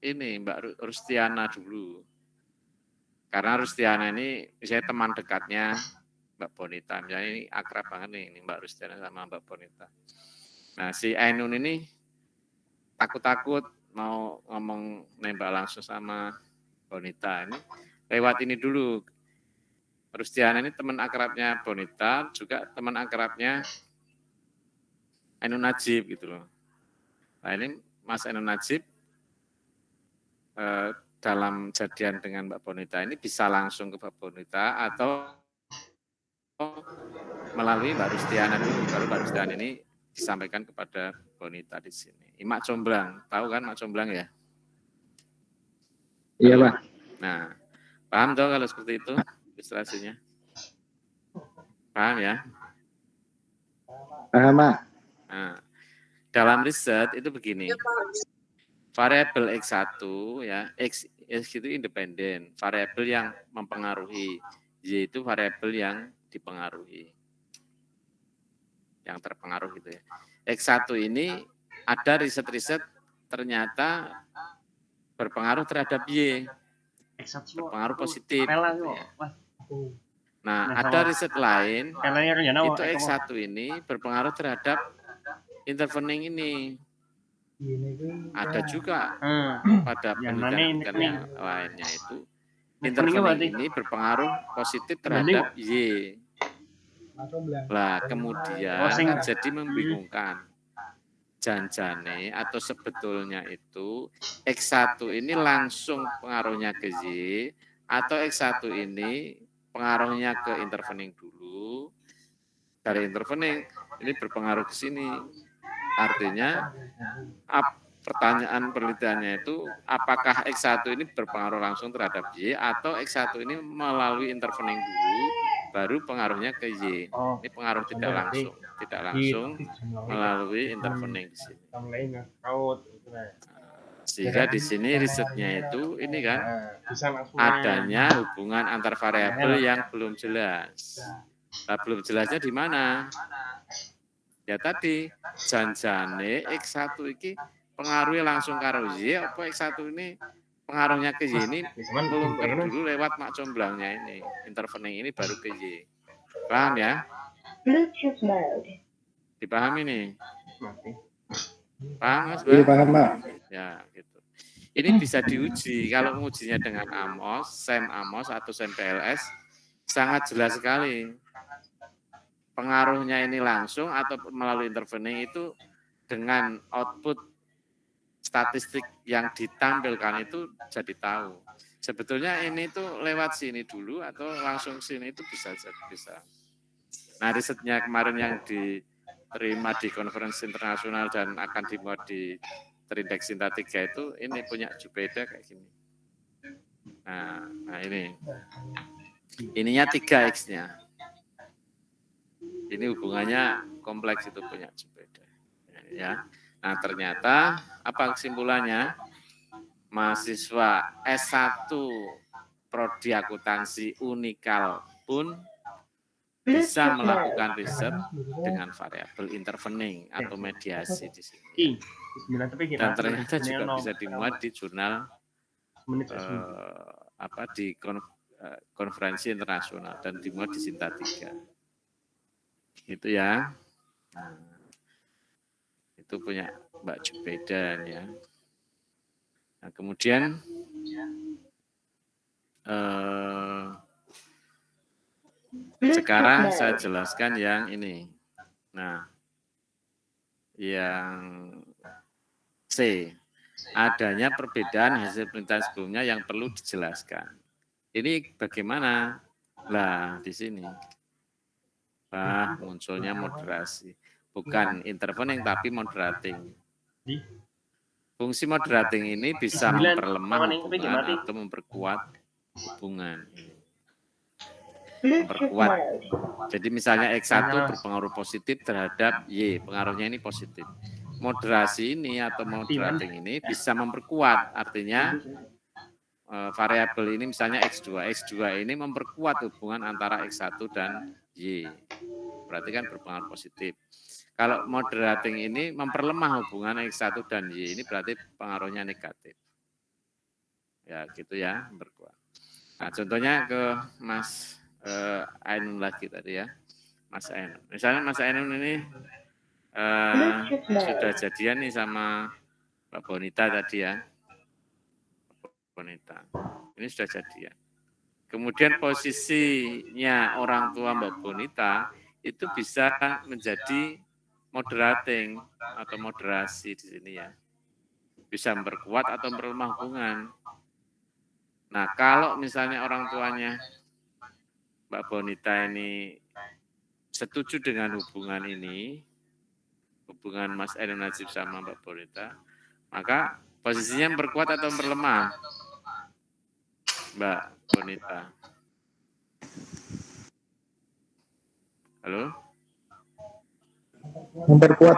A: ini Mbak Rustiana dulu karena Rustiana ini saya teman dekatnya Mbak Bonita, misalnya ini akrab banget nih Mbak Rustiana sama Mbak Bonita. Nah si Ainun ini takut-takut mau ngomong nembak langsung sama Bonita ini lewat ini dulu. Rustiana ini teman akrabnya Bonita, juga teman akrabnya Ainun Najib gitu loh. Nah ini Mas Ainun Najib dalam jadian dengan Mbak Bonita ini bisa langsung ke Mbak Bonita atau melalui Mbak Rustiana dulu, baru Mbak Rustiana ini disampaikan kepada Bonita di sini. Mak Comblang, tahu kan Mak Comblang ya?
D: Iya Pak.
A: Nah, paham dong kalau seperti itu ilustrasinya? Paham ya?
D: Paham Pak.
A: Nah, dalam riset itu begini, variabel X1 ya, X itu independen, variabel yang mempengaruhi, Y itu variabel yang dipengaruhi. Yang terpengaruh gitu ya. X1 ini ada riset-riset ternyata berpengaruh terhadap Y. Berpengaruh positif. Gitu ya. Nah, ada riset lain itu X1 ini berpengaruh terhadap intervening ini. Ada juga pada penelitian lainnya itu intervening ini berpengaruh positif terhadap Y. Lah kemudian kan jadi membingungkan. Janjane atau sebetulnya itu X1 ini langsung pengaruhnya ke Y atau X1 ini pengaruhnya ke intervening dulu. Dari intervening ini berpengaruh ke sini. Artinya pertanyaan penelitiannya itu apakah X1 ini berpengaruh langsung terhadap Y atau X1 ini melalui intervening dulu baru pengaruhnya ke Y. Ini pengaruh tidak langsung melalui intervening di sini. Sehingga di sini risetnya itu ini kan adanya hubungan antar variabel yang belum jelas. Nah, belum jelasnya di mana? Ya tadi janjane X1 ini pengaruhnya langsung karo Y apa X1 ini pengaruhnya ke Y ini melungker dulu lewat Mak Comblangnya ini. Intervening ini baru ke Y. Paham ya?
B: Bluetooth mode.
A: Dipahami nih? Paham Mas?
D: Iya paham Pak.
A: Ya gitu. Ini bisa diuji. Kalau mengujinya dengan SEM Amos atau SEM PLS sangat jelas sekali. Pengaruhnya ini langsung atau melalui intervening itu dengan output statistik yang ditampilkan itu jadi tahu. Sebetulnya ini tuh lewat sini dulu atau langsung sini itu bisa. Nah risetnya kemarin yang diterima di konferensi internasional dan akan dimuat di Terindeks Sinta 3 itu ini punya Jupeda kayak gini. Nah ini. Ininya 3X-nya. Ini hubungannya kompleks itu punya Jupeda. Ya. Nah ternyata apa kesimpulannya? Mahasiswa S1 Prodi Akuntansi Unikal pun bisa melakukan riset dengan variabel intervening atau mediasi di sini. Dan ternyata juga bisa dimuat di jurnal di konferensi internasional dan dimuat di Sinta 3. Gitu ya. Nah, itu punya Mbak Jupeda ya. Nah, kemudian Sekarang saya jelaskan yang ini. Nah, yang C. Adanya perbedaan hasil pemerintahan sebelumnya yang perlu dijelaskan. Ini bagaimana? Lah, di sini. Munculnya moderasi. Bukan intervening, tapi moderating. Fungsi moderating ini bisa memperlemah hubungan atau memperkuat hubungan. Memperkuat. Jadi misalnya X1 berpengaruh positif terhadap Y, pengaruhnya ini positif. Moderasi ini atau moderating ini bisa memperkuat, artinya variabel ini misalnya X2. X2 ini memperkuat hubungan antara X1 dan Y. Berarti kan berpengaruh positif. Kalau moderating ini memperlemah hubungan X1 dan Y, ini berarti pengaruhnya negatif. Ya gitu ya, memperkuat. Nah contohnya ke Mas Ainun lagi tadi ya. Mas Ainun. Misalnya Mas Ainun ini sudah jadian nih sama Mbak Bonita tadi ya. Bonita. Ini sudah jadian. Kemudian posisinya orang tua Mbak Bonita itu bisa menjadi moderating atau moderasi di sini ya. Bisa memperkuat atau memperlemah hubungan. Nah, kalau misalnya orang tuanya Mbak Bonita ini setuju dengan hubungan ini, hubungan Mas Ainun Najib sama Mbak Bonita, maka posisinya memperkuat atau memperlemah, Mbak Bonita. Halo?
D: Memperkuat.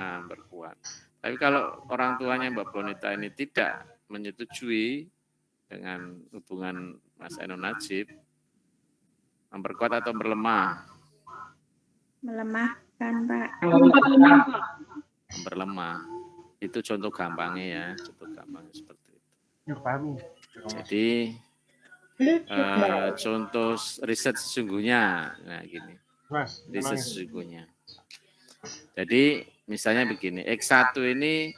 A: Nah, memperkuat. Tapi kalau orang tuanya Mbak Bonita ini tidak menyetujui dengan hubungan Mas Ainun Najib, memperkuat atau memperlemah?
B: Melemahkan, Pak.
A: Memperlemah. Itu contoh gampangnya ya, contoh gampangnya seperti itu. Jadi contoh riset sesungguhnya, nah gini, riset sesungguhnya. Jadi misalnya begini, X1 ini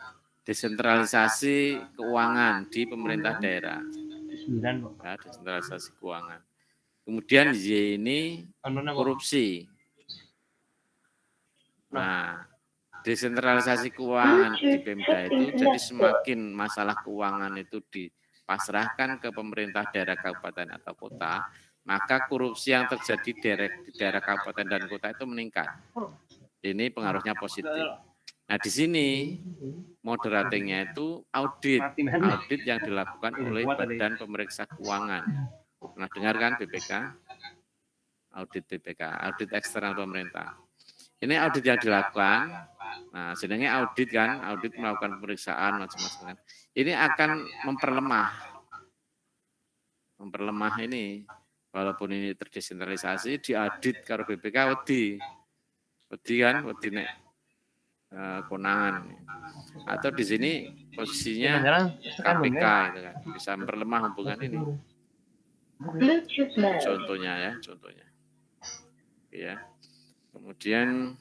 A: desentralisasi keuangan di pemerintah daerah. Ya, desentralisasi keuangan. Kemudian Y ini korupsi. Nah, desentralisasi keuangan di Pemda itu jadi semakin masalah keuangan itu dipasrahkan ke pemerintah daerah kabupaten atau kota, maka korupsi yang terjadi di daerah kabupaten dan kota itu meningkat. Ini pengaruhnya positif. Nah, di sini moderatingnya itu audit yang dilakukan oleh Badan Pemeriksa Keuangan. Pernah dengar kan BPK? Audit BPK, audit eksternal pemerintah. Ini audit yang dilakukan, nah sedangnya audit kan, audit melakukan pemeriksaan macam-macam kan. Ini akan memperlemah ini, walaupun ini terdesentralisasi, diaudit karo BPK wedi kan, wedi nek konangan. Atau di sini posisinya KPK itu kan, bisa memperlemah hubungan ini. Contohnya ya, contohnya. Ya. Kemudian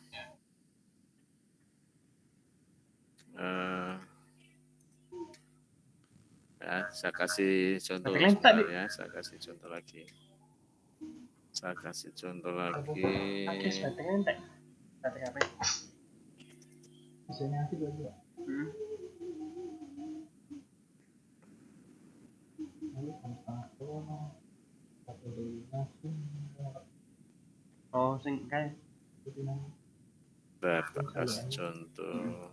A: ya, saya kasih contoh ya, saya kasih contoh lagi.
C: Oh, sing kae.
A: Saya kasih contoh.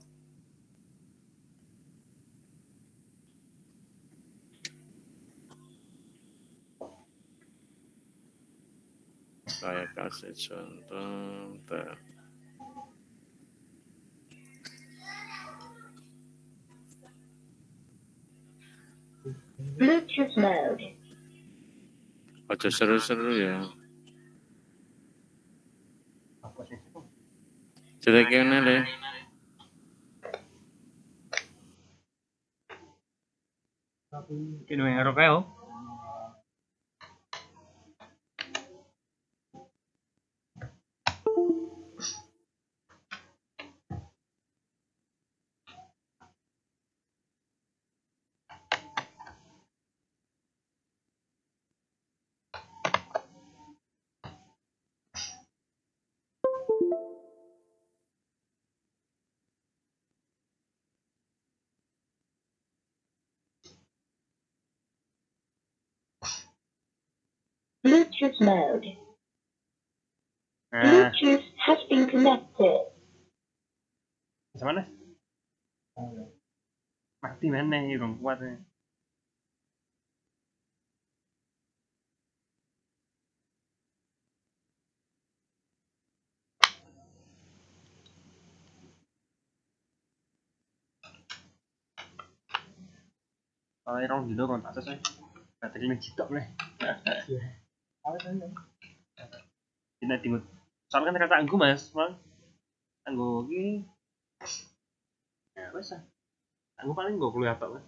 A: Saya kasih contoh.
B: Bluetooth mode.
A: Ojo seru-seru ya. Jelek ngene deh.
C: Kino yang ngarep kae.
G: Bluetooth mode.
C: Nah,
G: Bluetooth has been connected.
C: bisa mana? Mati mana ya bang kuatnya. Kalau orang dulu kan atas saya. Baterainya jitok nih. Ini tinggal. Soalnya kan kata anggu mas, bang. Anggu gini. Ya wes ah. Anggu paling gue kuliah apa kan?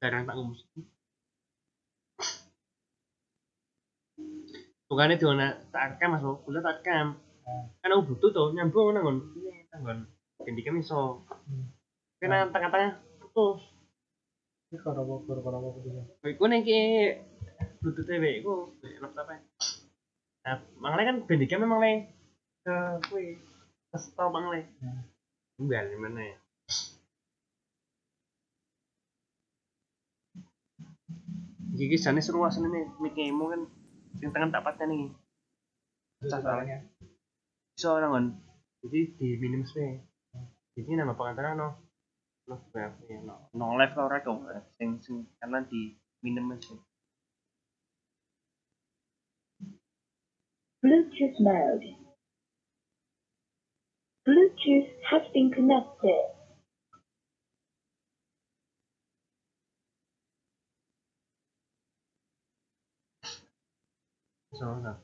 C: Jarang tak ngomong. Bukannya di mana tak rekam mas, kuliah tak rekam. Kan aku butuh tuh nyambung nangon. Ini tanggon. Ganti kami so. Karena tengah-tengah putus. Ini kalau apa putus. Iku nih ki Bluetooth TV iku laptop e. Nah, makanya kan bandingnya memang le ke kue ke stop bang le. Enggak gimana ya? Jadi sana seru asal nih mikirmu kan yang tangan tak patah nih. Soalnya. Seorang kan, jadi di minim space. Jadi nama pengantaran no live kalau rekam, sing karena di minim space.
G: Bluetooth mode. Bluetooth has been connected.
C: Soalnya.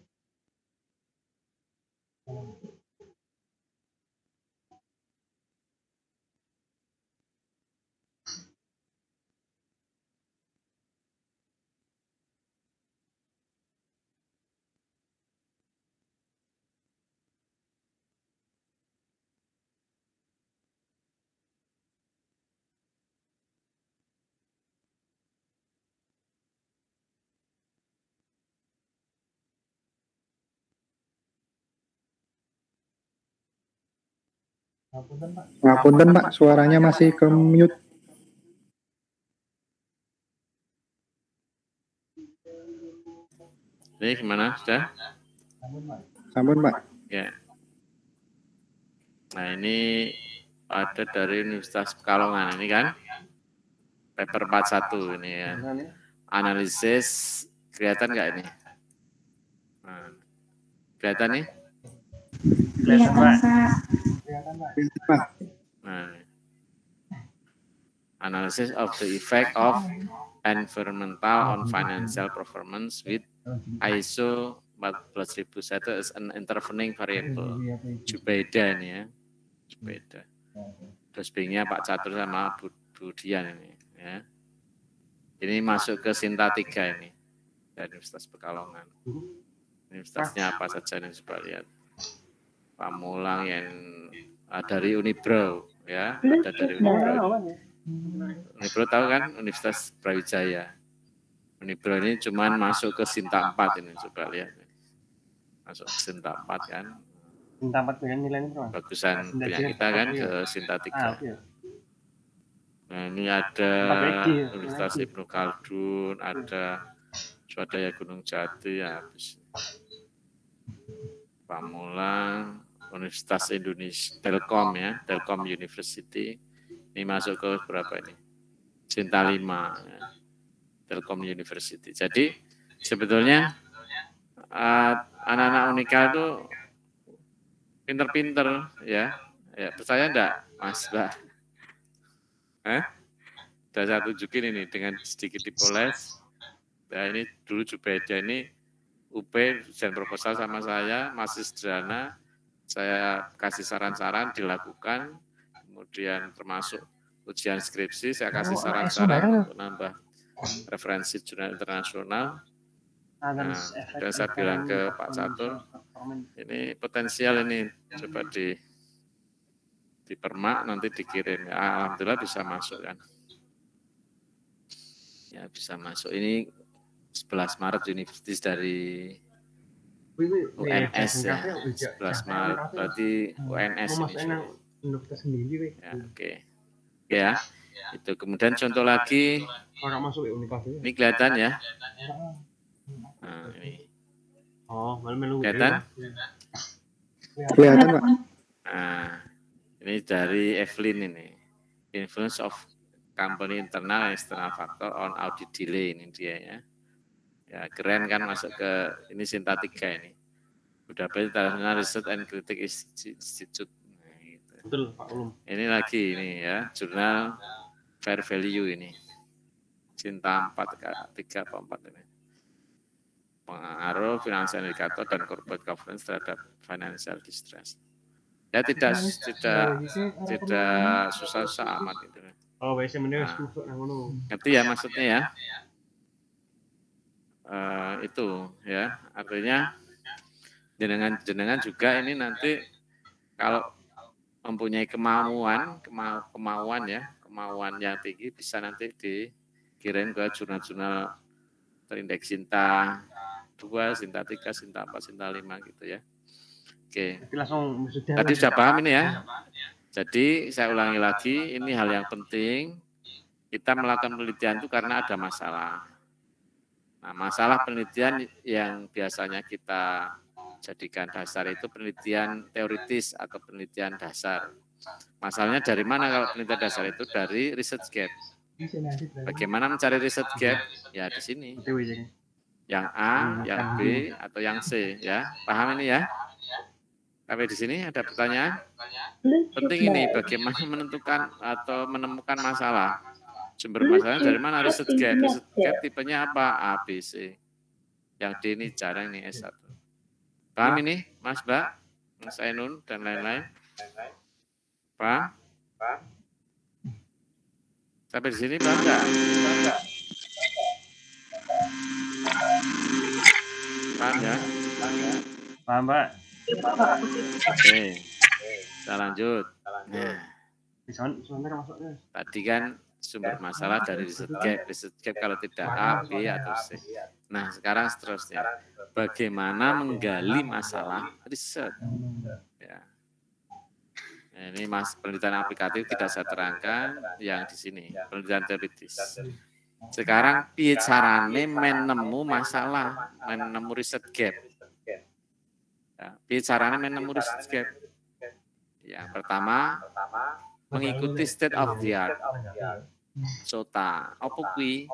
D: Ngapunten Pak, suaranya masih ke mute.
A: Ini gimana? Sudah?
D: Sampun Pak.
A: Ya. Nah ini ada dari Universitas Pekalongan ini kan, paper 41 ini ya. Analisis, kelihatan nggak ini? Nah, kelihatan nih?
B: Kelihatan Pak.
D: Pak.
A: Nah, analysis of the effect of environmental on financial performance with ISO 14001 as an intervening variable. Jubaida ini ya. Jubaida. Terus B-nya Pak Catur sama Budian ini ya. Ini masuk ke Sinta 3 ini dari Universitas Pekalongan. Universitasnya apa saja ini coba lihat. Pamulang yang dari Unibro ya, ada dari Unibro. Unibro tahu kan Universitas Brawijaya. Unibro ini cuman masuk ke Sinta 4 ini coba lihat. Masuk ke Sinta 4 kan.
C: Sinta 4 dengan nilainya berapa?
A: Bagusan punya kita kan ke Sinta 3. Nah ini ada Universitas Ibnu Khaldun, ada Swadaya Gunung Jati, ya, habis Pamulang, Universitas Indonesia, Telkom ya, Telkom University. Ini masuk ke berapa ini? Sinta 5, ya. Telkom University. Jadi sebetulnya anak-anak Unika itu pinter-pinter ya. Ya percaya enggak, Mas Mbak? Saya tunjukin ini dengan sedikit dipoles. Nah ini dulu Jubaida ini UP ujian proposal sama saya, masih sederhana. Saya kasih saran-saran dilakukan, kemudian termasuk ujian skripsi, saya kasih saran-saran untuk nambah referensi jurnal internasional. Nah, dan saya bilang ke Pak Catur, ini potensial ini, coba dipermak, nanti dikirim. Ya, alhamdulillah bisa masuk kan. Ya bisa masuk. Ini 11 Maret Universitas dari UNS ya. 11 Maret berarti UNS ini. Ya, oke. Ya, itu kemudian contoh lagi. Ini kelihatan ya. Nah, ini.
C: Oh, melu
A: Kelihatan?
D: Kelihatan, Pak.
A: Nah, ini dari Evelyn ini. Influence of company internal and external factor on audit delay, ini dia ya. Ya, keren kan masuk ke ini Sinta 3 ini. Udah International Research and Critics Institute. Nah, gitu.
C: Betul, Pak Ulum.
A: Ini lagi ini ya, jurnal Fair Value ini. Sinta 4, 3 atau 4 ini. Pengaruh financial indikator dan corporate governance terhadap financial distress. Ya tidak susah-susah amat gitu.
C: Oh, biasa meneh
A: Nah.
C: susuk nang ngono.
A: Ngerti ya maksudnya ya? Itu ya, artinya jenengan juga ini nanti kalau mempunyai kemauan yang tinggi bisa nanti dikirim ke jurnal-jurnal terindeks Sinta 2, Sinta 3, Sinta 4, Sinta 5 gitu ya. Oke.
C: Jadi langsung sudah.
A: Tadi sudah paham ini ya. Jadi saya ulangi lagi, ini hal yang penting. Kita melakukan penelitian itu karena ada masalah. Nah, masalah penelitian yang biasanya kita jadikan dasar itu penelitian teoritis atau penelitian dasar. Masalahnya dari mana kalau penelitian dasar itu? Dari research gap. Bagaimana mencari research gap? Ya di sini. Yang A, yang B, atau yang C ya. Paham ini ya? Sampai di sini ada pertanyaan? Penting ini bagaimana menentukan atau menemukan masalah. Sumber masalahnya dari mana? Research gap. Research gap tipenya apa? A, B, C. Yang D ini jarang nih S1. Paham ini Mas Mbak? Mas Ainun dan lain-lain? Paham? Sampai di sini paham enggak? Paham ya?
C: Paham, Pak?
A: Oke. Kita lanjut. Nah, tadi kan sumber masalah dari research gap. Research gap kalau tidak A, B, atau C. Nah, sekarang seterusnya. Bagaimana menggali masalah riset? Ya. Nah, ini penelitian aplikatif tidak saya terangkan yang di sini. Penelitian teoritis. Sekarang piye carane menemu masalah, menemu research gap. Ya, piye carane menemu research gap? Yang pertama, mengikuti state of the art. SOTA. Apa kuwi?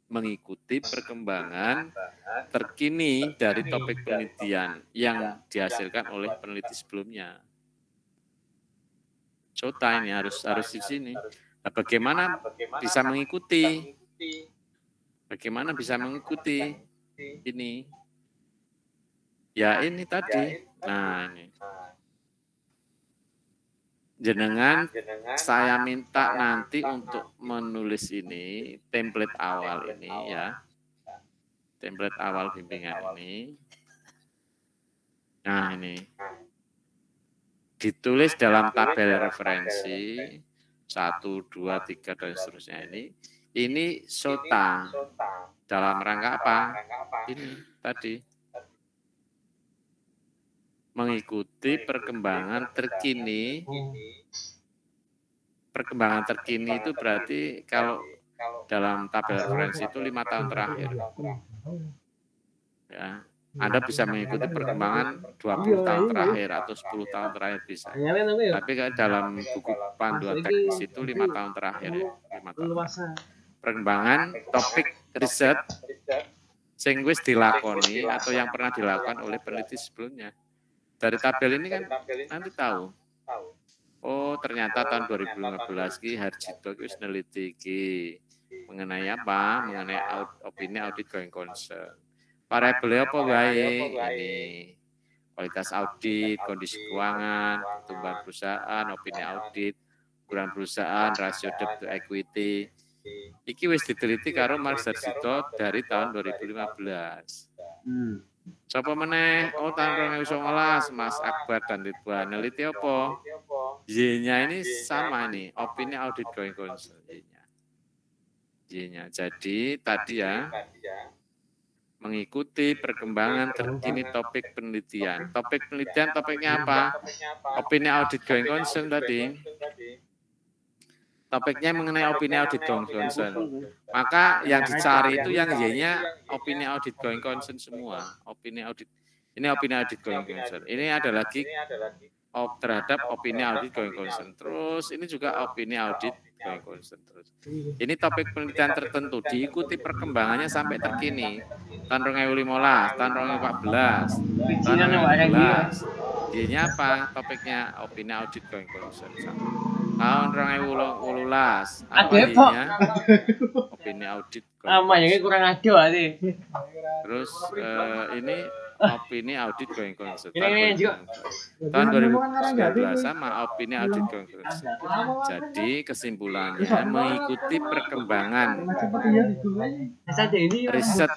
A: Mengikuti perkembangan terkini dari topik penelitian yang dihasilkan oleh peneliti sebelumnya. SOTA ini harus di sini. Nah, bagaimana bisa mengikuti? Bagaimana bisa mengikuti ini? Ya ini tadi. Nah ini. Jenengan saya minta nanti untuk menulis ini, template awal ini ya. Template awal bimbingan ini. Nah ini. Ditulis dalam tabel referensi 1, 2, 3 dan seterusnya ini. Ini SOTA. Dalam rangka apa? Ini tadi. Mengikuti perkembangan terkini. Perkembangan terkini itu berarti kalau dalam tabel referensi itu 5 tahun terakhir. Ya, Anda bisa mengikuti perkembangan 20 tahun terakhir atau 10 tahun terakhir bisa. Tapi dalam buku panduan teknis itu 5 tahun terakhir ya. 5 tahun. Perkembangan topik riset sing wis dilakoni atau yang pernah dilakukan oleh peneliti sebelumnya. Dari tabel ini kan nanti tahu. Oh, ternyata tahun 2015 ki Harjito wis neliti ki mengenai apa? Mengenai opini audit going concern. Variabel apa wae? Ini kualitas audit, kondisi keuangan, pertumbuhan perusahaan, opini audit, ukuran perusahaan, rasio debt to equity. Iki wis diteliti karo Mark Harjito dari tahun 2015. Sapa meneh? Oh, tahun 2019 Mas Akbar dan Ridwan neliti apa? Y-nya ini sama nih, opini audit going concern Y-nya. Y-nya. Jadi tadi ya mengikuti perkembangan terkini topik penelitian. Topik penelitian topiknya apa? Opini audit going concern tadi. topiknya mengenai opini audit going concern. Maka yang dicari itu yang Y-nya opini audit going concern semua. Opini audit. Ini opini audit going concern. Ini ada lagi terhadap opini audit going concern. Terus ini juga opini audit going concern terus. Ini topik penelitian tertentu diikuti perkembangannya sampai terkini. Tahun 2015, tahun 2014, tahun 2015. Dia apa? Topiknya opini audit going concern. Tahun 2018. Apa ini? Opini audit going
C: Ama yang
A: concern.
C: kurang adil aja.
A: Terus ini opini audit going concern.
C: Ini juga.
A: Tahun 2019 sama opini audit going concern. Jadi kesimpulannya mengikuti perkembangan riset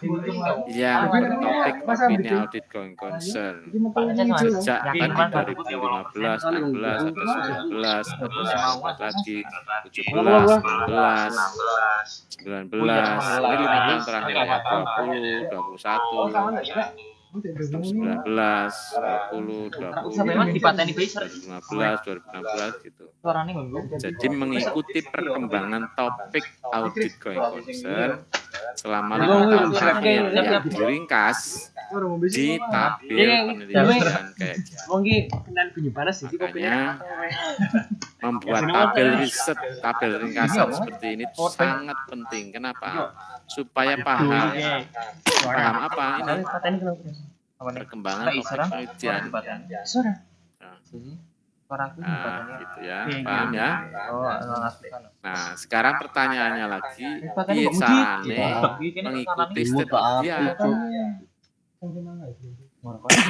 A: yang bertopik opini audit going concern. Sejak tadi 2015, 16 atau 19 atau 19 lagi 17, 18, 19, ini 5 tahun terakhir ya, 20, 21, 19, 20, 20, 2015, 2016 gitu. Jadi mengikuti perkembangan topik audit going concern selama 5 tahun terakhir yang diringkas di tabel penelitian kayak gitu. Makanya membuat tabel riset, tabel ringkasan seperti ini sangat penting. Kenapa? Supaya paham apa ini perkembangan topik penelitian. Nah, gitu ya, paham ya? Nah, sekarang pertanyaannya lagi, carane mengikuti state of the art.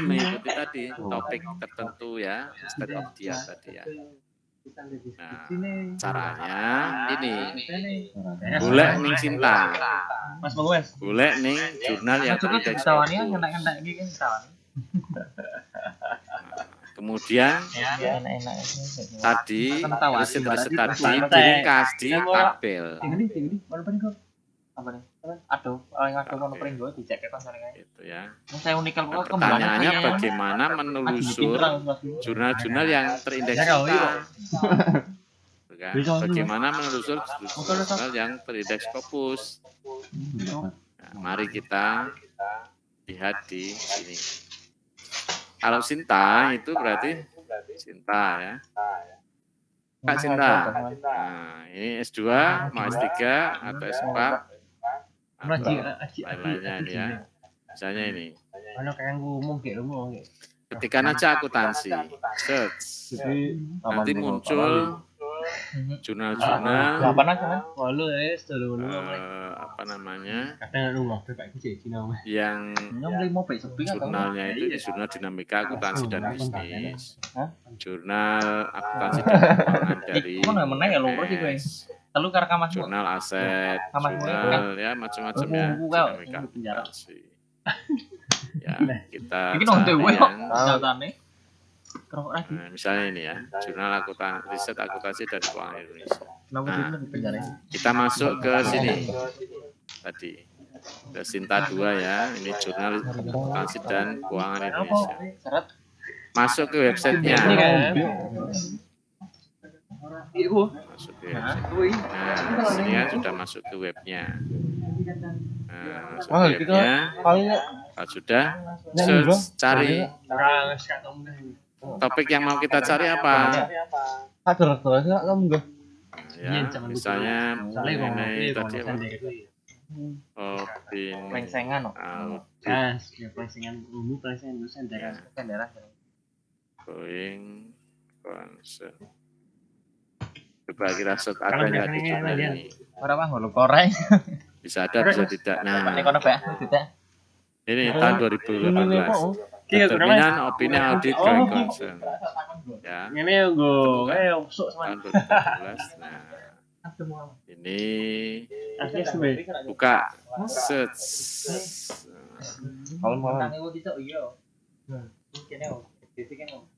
A: Mengikuti tadi topik tertentu ya, state of the art tadi ya. Nah, caranya ini, golek ning Cinta, golek ning jurnal yang terindeks Scopus. Kemudian tadi riset-riset tadi diringkas di tabel. Itu ya. Nah, pertanyaannya bagaimana menelusur jurnal-jurnal yang terindeks kita? Bagaimana menelusur jurnal yang terindeks Scopus? Nah, mari kita lihat di sini. Kalau Sinta itu berarti Sinta ya. Kak Sinta. Nah, ini S2, mau S3 atau S4 atau lain-lainnya ini ya. Misalnya ini. Ketika aja akuntansi, search. Nanti muncul jurnal-jurnal apa namanya yang jurnalnya itu jurnal dinamika akuntansi dan bisnis, jurnal akuntansi dan keuangan dari MS, jurnal aset, jurnal ya macam-macam ya dinamika akuntansi. Ya kita yang misalnya ini ya, jurnal riset akuntansi dan keuangan Indonesia. Nah, kita masuk ke sini tadi, ke Sinta 2 ya, ini jurnal akuntansi dan keuangan Indonesia. Masuk ke websitenya. Masuk ke website. Nah, sini kan sudah masuk ke webnya. Nah, masuk ke webnya. Kalau sudah, search, cari. Topik yang mau kita cari apa? Ya, misalnya mengenai tadi apa? Opini going concern. Coba kira search ada nggak di jurnal ini? Bisa ada, bisa tidak. Nah, ini tahun 2018. Determinan opini audit going concern. Ya.
C: Ini gue
A: Tahun 2018. Nah, ini buka search.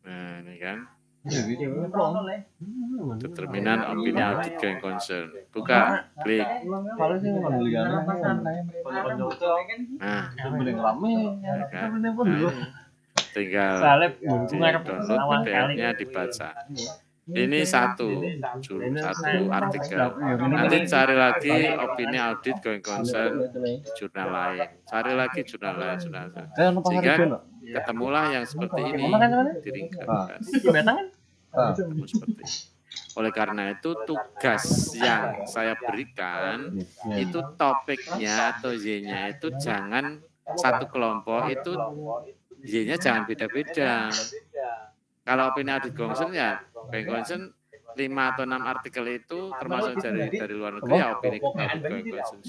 A: Nah, ini kan. Determinan opini audit going concern. Buka, klik. Nah, tinggal di download PDF-nya dibaca. Ini satu artikel. Nanti cari lagi opini audit going concern jurnal lain. Cari lagi jurnal lain. Sehingga ketemulah yang seperti ini di Ringkas. Ketemu seperti ini. Oleh karena itu tugas yang saya berikan itu topiknya atau Y-nya itu jangan satu kelompok, itu Y-nya jangan beda-beda. Kalau opini audit concern ya going concern 5 atau 6 artikel itu termasuk dari luar negeri ya opini audit going concern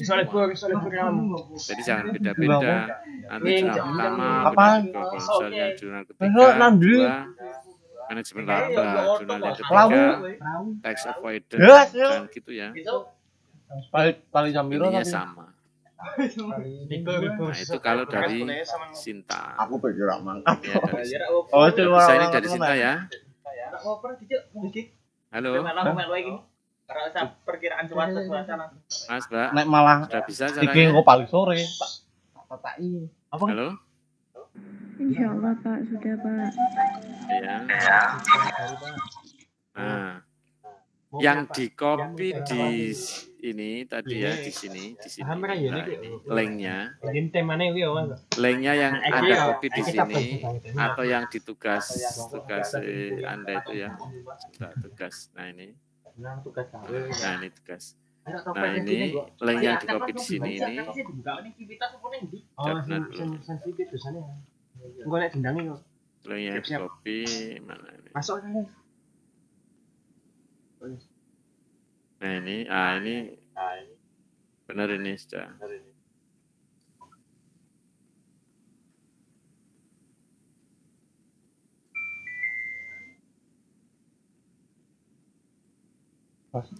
A: semua. Jadi jangan beda-beda. Nanti jurnal pertama opini audit going concern, yang jurnal ketiga dua manajemen laba, jurnal yang ketiga tax avoidance dan gitu ya. Ininya sama. Nah itu kalau dari Sinta.
H: Aku pikir mangkat.
A: Ya, dari Sinta. Bisa ini dari Sinta ya. Halo. Mas, Mbak.
H: Nek malah
A: sudah bisa
H: iki
A: caranya.
H: engko paling sore, Pak.
A: Halo.
B: Insya Allah Pak, sudah Pak.
A: Ya. Nah, yang di copy di ini tadi ya di sini. Nah, ini linknya. Linknya yang Anda copy di sini atau yang di tugas Anda itu ya. Tugas. Nah ini. Nah ini tugas. Nah ini link yang di copy di sini ini. Link yang di copy mana ini? Nah ini benar ini sudah.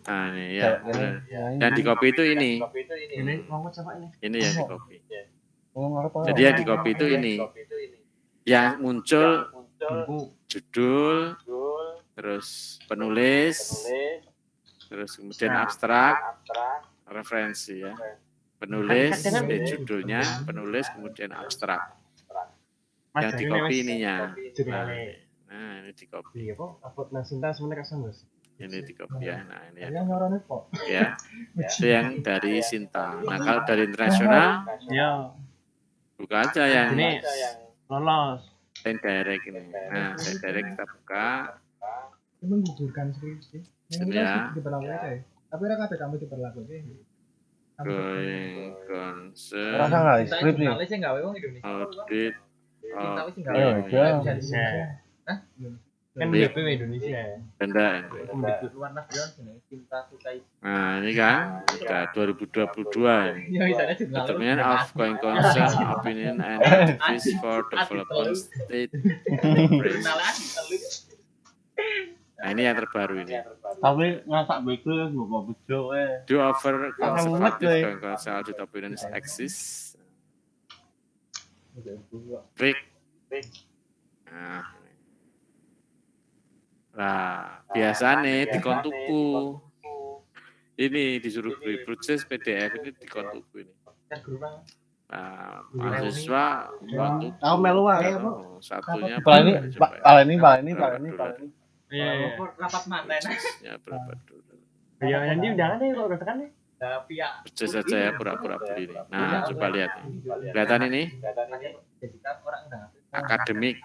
A: Nah ini ya benar. Yang di copy itu ini. Ini yang di copy. Jadi yang di copy itu ini. Yang muncul judul, terus penulis, terus kemudian abstrak, referensi ya. Penulis, judulnya, penulis, kemudian abstrak. Yang di copy ininya. Nah ini di copy. Ini di copy ya. Nah ini ya. Itu yang dari Sinta. Nah kalau dari internasional, buka aja yang
C: lolos.
A: Direct ini. Nah, direct kita buka.
D: Menggugurkan skripsi.
A: Ini ya.
D: Tapi ora kabeh kamu diperlakukan.
A: Going concern.
H: Rasa enggak skripsi?
A: Audit.
H: Ayo aja.
C: Kan BP Indonesia.
A: Benda. Nah, ini kan udah 2022 ini. Determinant of going concern, opinion and activities for development state. Nah, ini yang terbaru ini.
H: Tapi ngasak bekle kan mbok bejo
A: Do offer conservative going concern audit opinions exist. Break. Nah, biasanya dikon tuku. Ini disuruh beli proses PDF ini dikon tuku ini. Nah, mahasiswa dikon tuku.
H: Aku melu wae.
A: Satunya
H: Paleni.
C: Iya.
E: Rapat manten.
A: Ya, berapa dulu.
C: Ya nanti undangan deh kalau katakan deh.
A: Proses saja ya pura-pura beli ini. Nah, coba lihat. Kelihatan ini? Akademik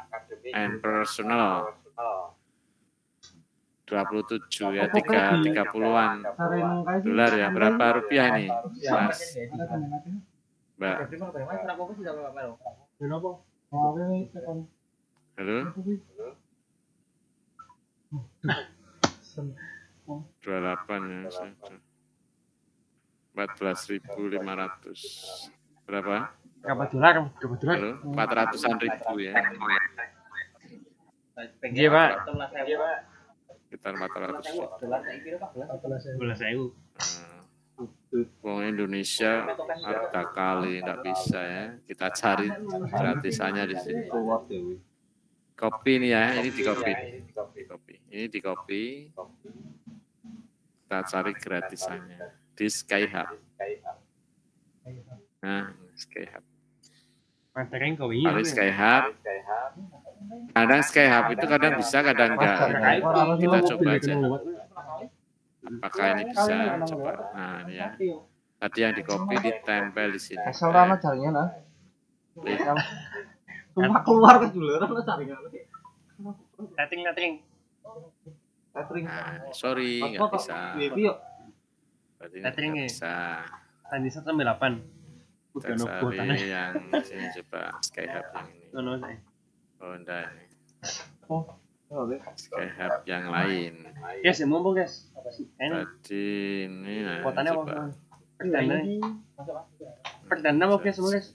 A: and personal. 27 ya, 30-an dolar ya. Berapa rupiah ini, Mas? Mbak. Halo? 28 ya. 14.500. Berapa?
C: Kebetulan.
A: Halo? 400-an ribu ya.
C: Iya, Pak.
A: Sekitar 400 ribu.
C: 12.000.
A: Wong Indonesia ada kali tidak bisa ya. Kita cari gratisannya di sini. Kopi ini ya, ini di kopi. Ini di kopi. Kita cari gratisannya di Skyhub. Nah, Skyhub. Cari Skyhub. Kadang Skyhub itu kadang bisa, kadang enggak. Kita coba aja. Apakah ini bisa? Coba. Nah, ini ya. Tadi yang di copy ditempel di sini.
H: Asal rana jaringan ah.
A: Klik.
H: Cuma keluar ke dulu rana jaringan.
C: Setting.
A: Nah, sorry, nggak bisa. Berarti
C: Setting
A: nggak
C: nih.
A: bisa.
C: Tadi 108. Udah
A: Kita
C: nopo
A: cari
C: tanah.
A: yang sini coba Skyhub yang ini.
C: Ngono saya.
A: Oh, enggak ini.
H: Oke.
A: Skyhub yang lain.
C: Guys, ya mumpung guys. Ini
A: Tadi ini nah,
C: kuotanya
A: coba.
C: apa? Perdana mau guys semua guys.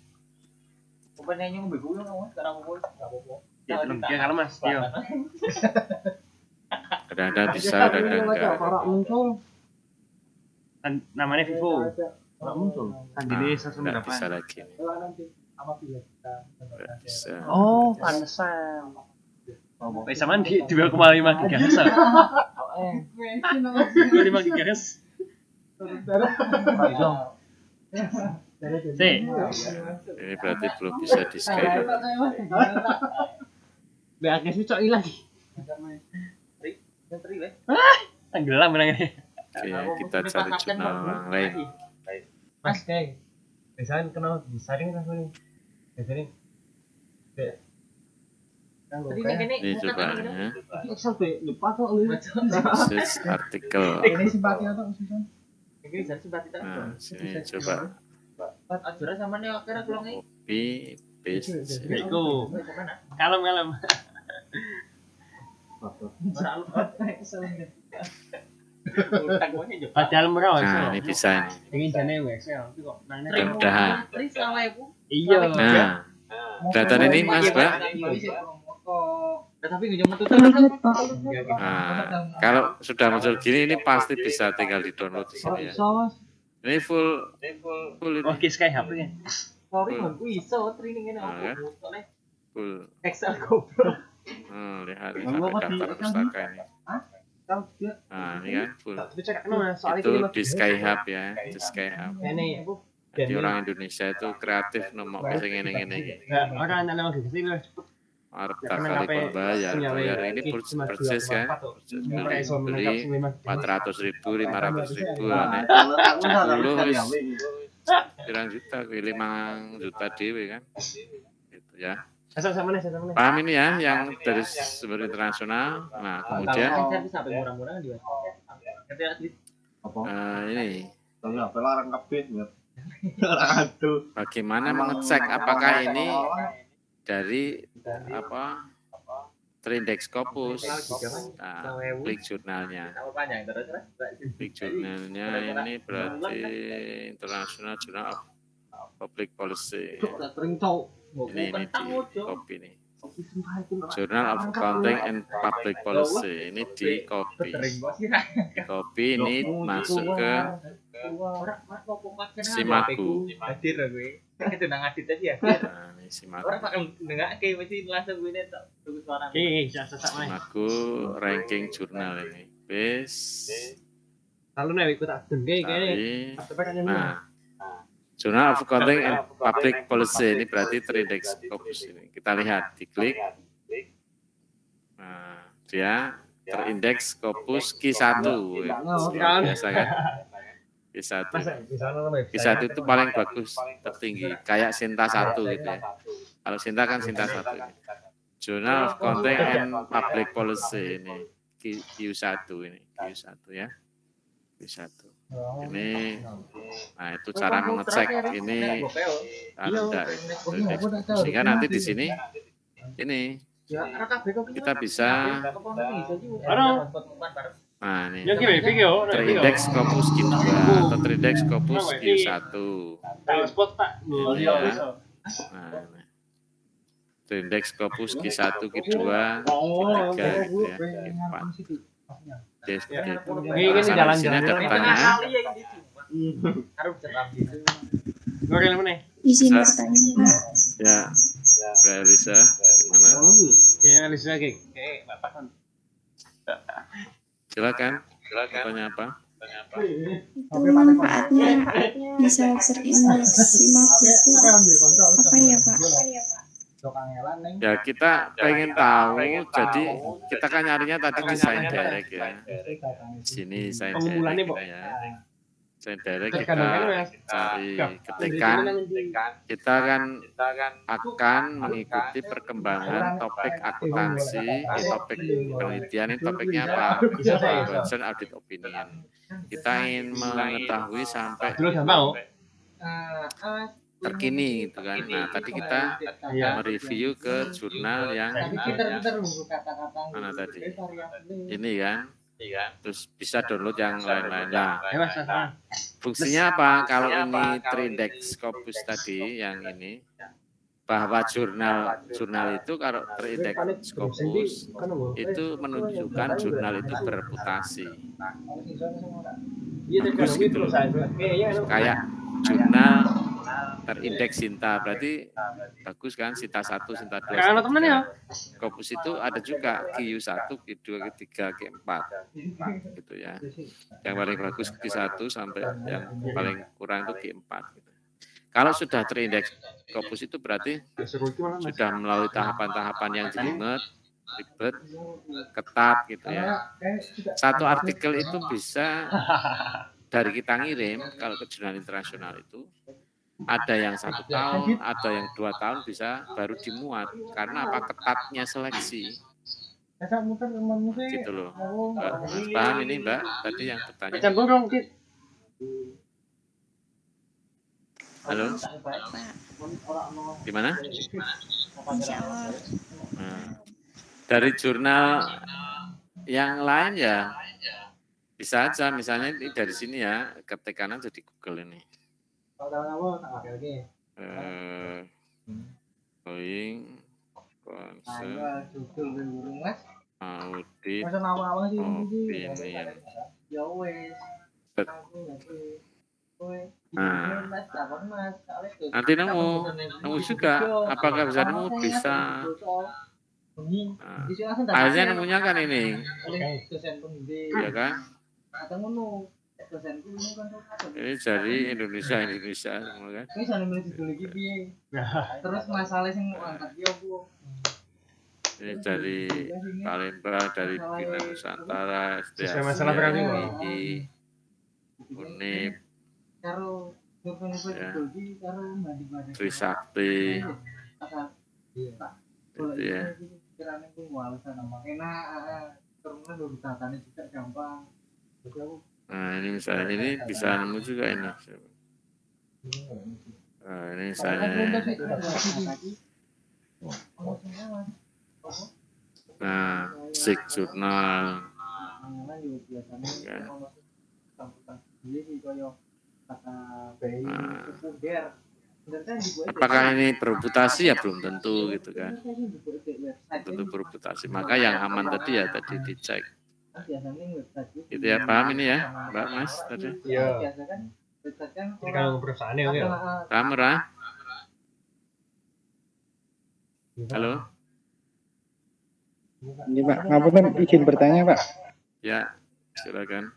C: Ya, belum. Ya kalau Mas. Yo.
A: Kadang-kadang bisa, kadang-kadang enggak.
H: muncul.
C: Namanya Vivo.
H: Muncul.
C: Andini
A: Enggak bisa
C: 198.
A: lagi. Enggak bisa.
C: Oh, pantesan. Wes sampean di 2,5 GHz. 2,5 GHz.
A: Ini berarti belum bisa di Skyhub.
C: BAG sih cok hilang. Tenggelam menangnya.
A: Oke, kita cari jurnal yang lain.
C: Mas kayak misalnya kenal disaring kan nih. Disaring.
A: Ini coba ya.
H: Sampai lupa kok lu.
A: Search artikel.
H: Ini simpati atau susah?
A: Nah, sini coba
I: Ajuran sama nih akhirnya kalau nih.
A: copy paste.
C: Iku. Kalem. Padahal murah
A: Nah, ini bisa ini.
C: Ingin jane Excel tapi kok nang
A: Mudah-mudahan.
C: Iya.
A: Nah, kelihatan ini Mas, Mbak.
I: Tapi nggak cuma tuh.
A: Nah, kalau sudah muncul gini ini pasti bisa tinggal di-download di sini ya. Ini full ini.
C: Oke, Skyhub ya.
I: Sorry, aku iso training ini
A: Nah, ya.
I: aku.
A: Full.
I: Excel goblok.
A: Lihat ini sampai daftar pustaka ini. Nah, ini kan full.
C: Tapi cek Mas, soal
A: Itu
C: iki
A: di Skyhub ya, di Skyhub.
C: Ini
A: Jadi orang Indonesia itu kreatif nomor sing ngene-ngene iki.
C: orang yang lagi kesini loh.
A: Arep kali bayar ini purchase kan. Beli 400.000, 500.000 aneh. 10 wis pirang juta, 5 juta dewe kan. Gitu ya.
C: Asal sama nih.
A: Paham ini ya yang dari sumber internasional. Nah, kemudian
I: Sampai murah-murah di
A: ini
H: Enggak, larang kabeh ya.
A: bagaimana mengecek apakah ini dari apa Trindex Scopus. Nah, klik jurnalnya. Klik jurnalnya ini berarti International Journal of Public Policy. Ini di copy nih. Journal of Accounting and Public Policy ini di copy. Di copy ini masuk ke Simaku.
I: Hadir gue. Itu nang adit aja ya.
A: Nah, ini Simaku.
I: Orang pakai dengake mesti langsung gue nih tok tunggu suara.
C: Oke, sak mana.
A: Simaku ranking jurnal ini. Base.
C: Lalu nek ikut tak dengke kayaknya.
A: Nah, Journal of Accounting and Public Policy ini berarti Trindex Scopus ini. Kita lihat, diklik. Nah, dia terindeks Scopus Q1. Biasa kan? Q1. Q1 itu paling bagus, tertinggi. Kayak Sinta 1 gitu ya. Kalau Sinta kan Sinta 1. Journal of Accounting and Public Policy ini. Q1 ini. Q1 ya. Q1. Ini, nah itu cara mengecek ini ada, sehingga nanti di sini ini kita bisa, nah ini terindeks Scopus Q2 atau terindeks Scopus Q1. Nah, terindeks Scopus Q1, Q2, Q3 gitu ya, Q4. Oke, seperti itu. Nah, di sini ada pertanyaan.
J: Izin bertanya.
A: Ya, Mbak Elisa, gimana?
C: Ya, Elisa kayak Bapak kan.
A: Silakan. Tanya apa?
J: Itu manfaatnya bisa terindeks Simaku itu apa ya Pak?
A: Ya kita pengen tahu, jadi kita kan nyarinya tadi desain direct ya. Sini desain direct ya. Desain direct kita cari ketikan, kita kan akan mengikuti perkembangan topik akuntansi, topik penelitian, ini topiknya apa? Concern audit opinion. Kita ingin mengetahui sampai terkini gitu kan. Nah tadi kita mereview ke jurnal yang mana tadi? Ini kan. Terus bisa download yang lain-lain. Nah, fungsinya apa? Kalau ini Trindex Scopus tadi yang ini, bahwa jurnal itu kalau terindeks Scopus itu menunjukkan jurnal itu bereputasi. Bagus gitu loh. Kayak jurnal terindeks Sinta, berarti bagus kan, Sinta 1, Sinta 2, Sinta 3. Scopus itu ada juga Q1, Q2, Q3, Q4 gitu ya. Yang paling bagus Q1 sampai yang paling kurang itu Q4 gitu. Kalau sudah terindeks Scopus itu berarti sudah melalui tahapan-tahapan yang jelimet, ribet, ketat gitu ya. Satu artikel itu bisa dari kita ngirim kalau ke jurnal internasional itu ada yang 1 tahun, ada yang 2 tahun bisa baru dimuat karena apa, ketatnya seleksi. Gitu loh. Mbak, paham ini Mbak tadi yang bertanya? Halo? Gimana?
J: Insya Allah.
A: Nah, dari jurnal yang lain ya bisa aja, misalnya ini dari sini ya, ketikkan aja di Google ini. Going concern audit opinion. Nah, nanti nemu juga, apakah bisa nemu? Bisa. Nah, akhirnya nemunya kan ini, ya kan? Ini dari Indonesia semua kan?
I: Terus masalah yang mau angkat dia Bu.
A: Ini dari Palembang, dari Bina Nusantara,
C: masalah berarti
A: SDI, Unip, ya, Trisakti, gitu ya. Nah ini misalnya ini bisa nemu juga ini. Nah, ini misalnya. Nah, SIG Jurnal. Ya. Apakah ini bereputasi ya belum tentu gitu kan. Tentu bereputasi. Maka yang aman tadi ya tadi dicek. Gitu ya, paham ini ya Mbak Mas tadi?
C: Iya. Kalau perusahaan ya.
A: Kamera. Halo?
D: Ini Pak, ngapunten izin bertanya Pak.
A: Ya, silakan.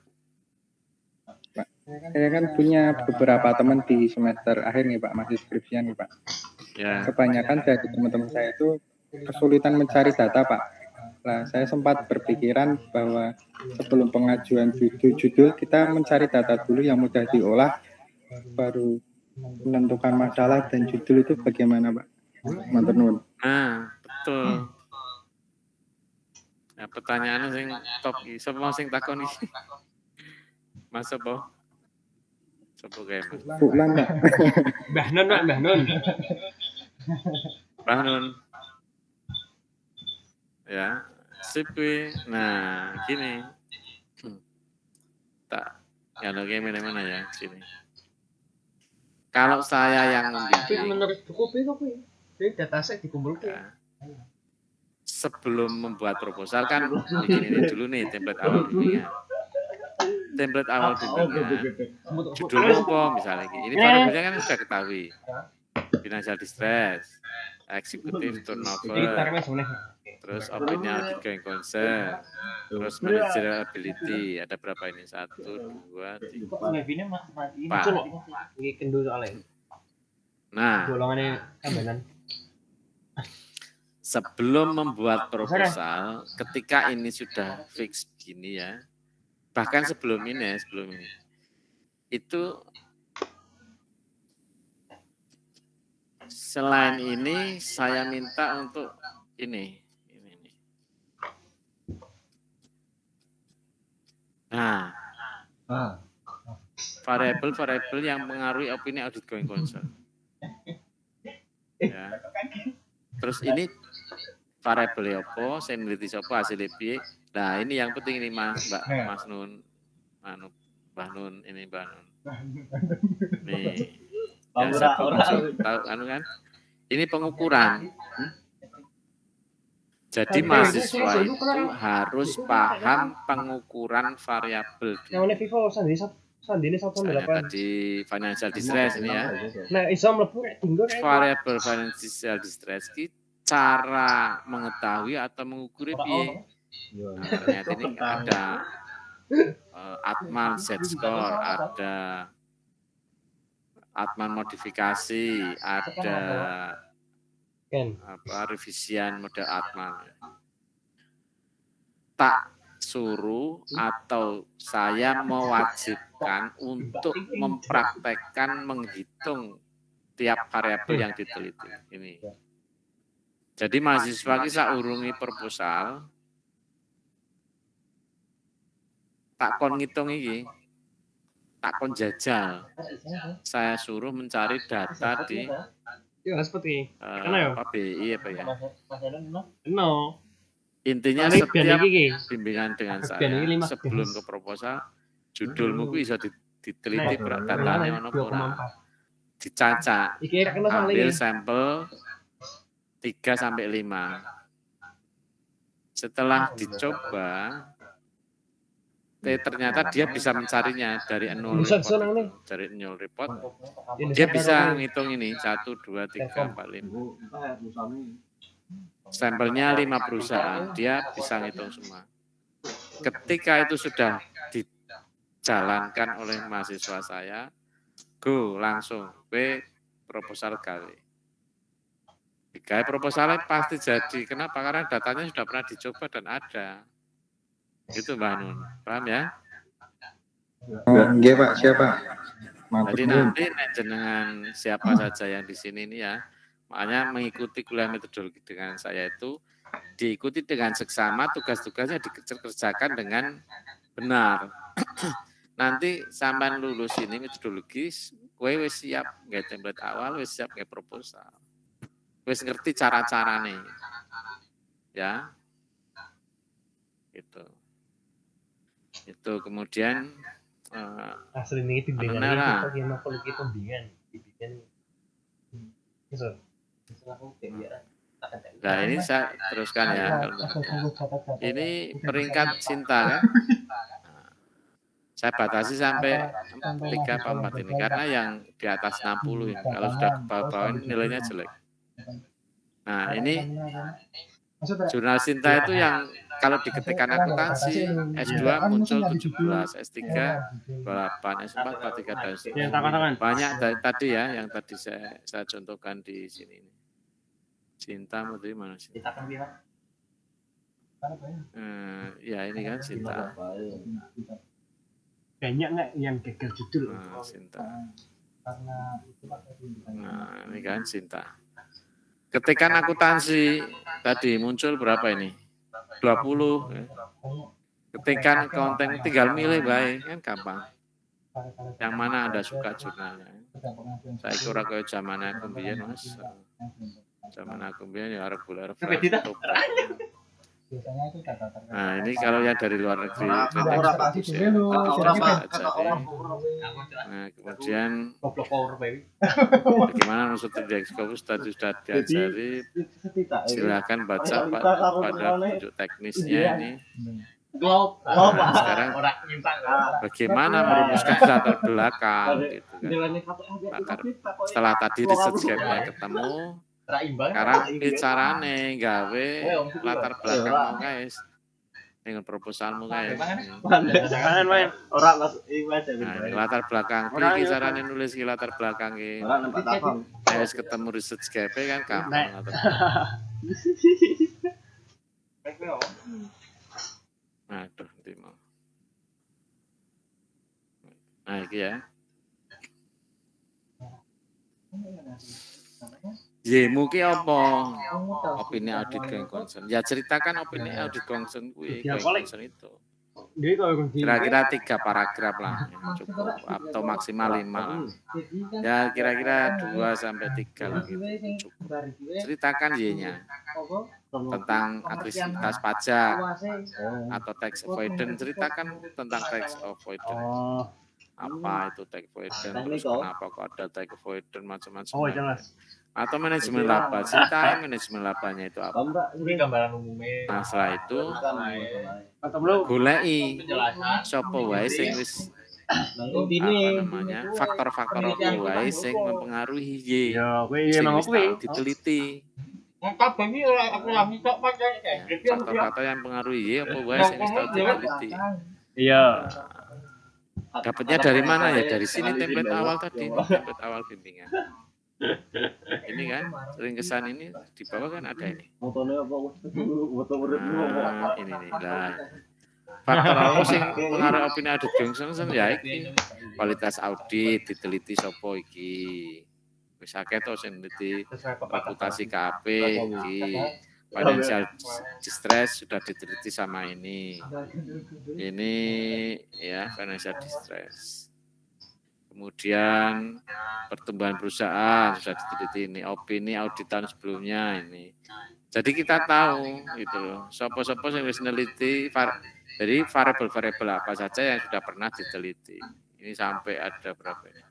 D: Pak, saya kan punya beberapa teman di semester akhir nih Pak, masih skripsian nih Pak.
A: Ya.
D: Kebanyakan dari teman-teman saya itu kesulitan mencari data Pak. Nah, saya sempat berpikiran bahwa sebelum pengajuan judul kita mencari data dulu yang mudah diolah, baru menentukan masalah dan judul itu bagaimana Pak? Matur nuwun.
A: Nah, betul. Ya, pertanyaannya sing top iki, sapa sing takon iki? Mas apa? Sapa kae Mas?
D: Bulan Pak.
C: Mbah Nun, Pak, Mbah Nun.
A: Mbah Nun. Ya, sip kuwi. Nah, gini. Tak dialogi mana-mana ya sini. Kalau saya yang membimbing,
C: Menurut buku itu kuwi. Jadi dataset dikumpulkan.
A: ya, sebelum membuat proposal kan bikin ini dulu nih template awal bimbingan. Template awal bimbingan. Judulnya apa misalnya ini variabelnya kan sudah ketahui. Financial distress, executive turnover, terus opini audit going concern, terus managerial ability, ada berapa ini? 1, 2, 3, 4.
C: Ini kendul soalnya.
A: Nah,
C: Golongannya kambanan.
A: sebelum membuat proposal, ketika ini sudah fix gini ya, bahkan sebelum ini, itu selain ini saya minta untuk ini. Nah, variabel-variabel yang mengaruhi opini audit going concern. Ya. Terus ini variabel apa, saya neliti apa, hasil piye. Nah, ini yang penting ini Mbak Nun. Mbah Nun, ini Mbah Nun. Nih. Ya, tahu kan? Ini pengukuran. Jadi mahasiswa itu harus paham pengukuran variabel.
C: Yang Vivo sandine 1,8.
A: Tadi financial distress ini ya.
C: Nah, iso mlebu nek tinggal
A: variabel financial distress ki cara mengetahui atau mengukur piye. Nah, ternyata ini ada Atman Z-score, ada Atman modifikasi, ada revisian model Atman. Tak suruh atau saya mewajibkan untuk mempraktekkan menghitung tiap variabel yang diteliti ini. Jadi mahasiswa kita urungi proposal, tak kon ngitung iki, tak kon jajal. Saya suruh mencari data di
C: seperti
A: BI apa ya?
C: No.
A: Intinya setiap bimbingan dengan saya sebelum ke proposal, judulmu ku bisa diteliti datanya ono ora. Dicacak. Ambil sampel 3 sampai 5. Setelah dicoba, ternyata dia bisa mencarinya dari nol report. Dari nol report, dia bisa ngitung ini 1, 2, 3, 4, 5. Sampelnya 5 perusahaan, dia bisa ngitung semua. Ketika itu sudah dijalankan oleh mahasiswa saya, go langsung proposal gawe. Gawe proposalnya pasti jadi. Kenapa? Karena datanya sudah pernah dicoba dan ada. Itu Mbak Nun, paham ya?
D: Nggih Pak, siapa?
A: Jadi nanti dengan siapa saja yang di sini ini ya, makanya mengikuti kuliah metodologi dengan saya itu diikuti dengan seksama, tugas-tugasnya dikerjakan dengan benar. Nanti sampai lulus ini metodologi, kowe wis siap nggak template awal, wis siap nggak proposal, wis ngerti cara-carane, ya, gitu. Itu kemudian
C: asli ini bimbingan itu bagaimana politik pembimbingan dibikin.
A: Nah ini saya teruskan ya. Ini peringkat cinta kan. Saya batasi sampai 3 atau 4 ini karena yang di atas 60 ya. Kalau sudah ke bawah ini nilainya jelek. Nah ini jurnal cinta itu yang kalau diketikkan akuntansi S2 muncul 17, S3 28, S4 43 dan seterusnya. Banyak tadi ya yang tadi saya contohkan di sini. Cinta dari mana sih? Ya ini kan cinta.
C: Banyak nggak yang gagal judul?
A: Cinta. Nah ini kan cinta. Ketikan akuntansi tadi muncul berapa ini? 20. Ketikan konten tinggal milih baik kan gampang. Yang mana Anda suka jurnalnya? Saya kira ke zaman aku biyen Mas. Zaman aku biyen ya arep bulan. Nah ini kalau yang dari luar negeri, nah kemudian bagaimana maksud Indexcopus tadi sudah diajari, silakan baca pada petunjuk teknisnya ini. Nah, sekarang bagaimana merumuskan latar belakang gitu kan. Setelah tadi riset-nya ketemu, sekarang carane gawe latar belakang mau guys. dengan proposalmu kayak.
C: Jangan main.
H: Ora Mas, iki Mas.
A: Nah, ini latar belakang. Iki carane nulis ki latar belakang ki.
H: Ora nempat takon.
A: Wis ketemu research gap kan gampang latar. Aduh, nanti mau. Nah, iki ya. Yemu ki apa? Opini audit going concern. Ya ceritakan opini audit concern kuwi, going concern itu.
C: Dia kalau
A: Kira-kira 3 paragraf lah, cukup atau maksimal 5 lah. Ya kira-kira 2 sampai 3 lah gitu. Cukup. Ceritakan Y-nya tentang agresivitas pajak atau tax avoidance. Ceritakan tentang tax avoidance. Apa itu tax avoidance? Terus kenapa kok ada tax avoidance macam-macam?
C: Oh, jelas.
A: Atau manajemen laba, ceritain manajemen labanya itu apa.
C: Ini gambaran umumnya.
A: Nah, setelah itu
C: Atau belum?
A: goleki sapa wae sing wis apa namanya faktor-faktor apa wae sing mempengaruhi Y.
C: Ya, kuwi
A: Sing
C: emang
A: wis
C: kuwi.
A: tau diteliti.
I: Mantap ini aku lagi sok pakai
A: Faktor-faktor yang mempengaruhi Y apa wae sing wis tau diteliti.
C: Iya.
A: Dapatnya dari mana ya? Dari sini template awal tadi, template awal bimbingan. Ini kan sering kesan ini di bawah kan ada ini.
H: Motone apa? Foto muridmu
A: Nah, ini nih lah. Faktor apa sing pengaruh opini audit going concern ya iki. Kualitas audit diteliti sapa iki. Wis akeh to sing neliti reputasi KAP iki. Financial distress sudah diteliti sama ini. Ini ya financial distress. Kemudian pertumbuhan perusahaan sudah diteliti ini, opini audit tahun sebelumnya ini. Jadi kita tahu gitu loh, sopo-sopo yang harus meneliti dari variabel-variabel apa saja yang sudah pernah diteliti. Ini sampai ada berapa ini?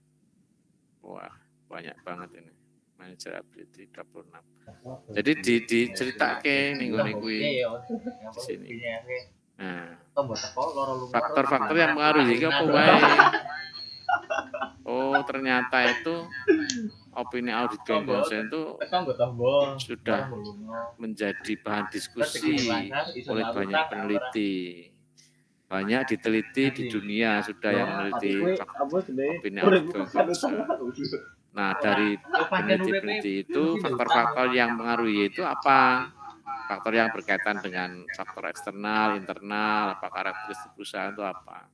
A: Wah, banyak banget ini. Managerability 26. Jadi diceritake minggu kuwi di sini. Nah, faktor-faktor yang mengaruhi apa wae. Oh, ternyata itu opini audit going concern itu sudah menjadi bahan diskusi oleh banyak peneliti. Banyak diteliti di dunia sudah yang meneliti opini audit going concern. Nah, dari peneliti-peneliti itu faktor-faktor yang mengaruhi itu apa? Faktor yang berkaitan dengan faktor eksternal, internal, apa karakteristik perusahaan itu apa?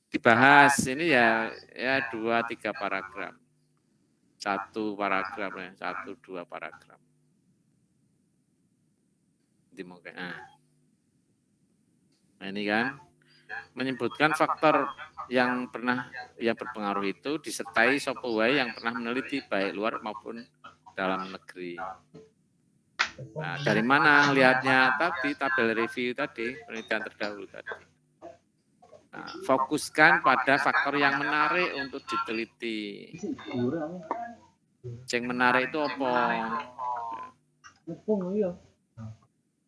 A: Dibahas ini ya 2-3 paragraf. 1 paragraf ya, 1-2 paragraf. Dimungkin. Nah, ini kan menyebutkan faktor yang berpengaruh itu disertai sapa wae yang pernah meneliti baik luar maupun dalam negeri. Nah, dari mana lihatnya tadi tabel review tadi, penelitian terdahulu tadi. Nah, fokuskan pada faktor yang menarik untuk diteliti. Yang menarik itu apa?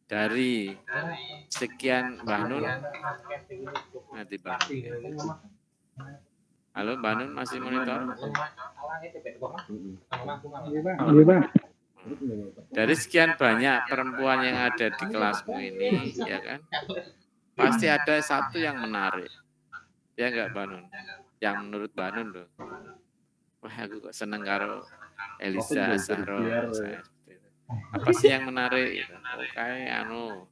A: Dari sekian Mbah Nun, nanti Mbah. Halo Mbah Nun, masih monitor?
D: Iya, Bang.
A: Dari sekian banyak perempuan yang ada di kelasmu ini, ya kan? Pasti ada satu yang menarik. Ya enggak, Mbak Nun? Yang menurut Mbak Nun loh. Wah, aku kok seneng karo Elisa Zahro. Apa sih yang menarik? Oh,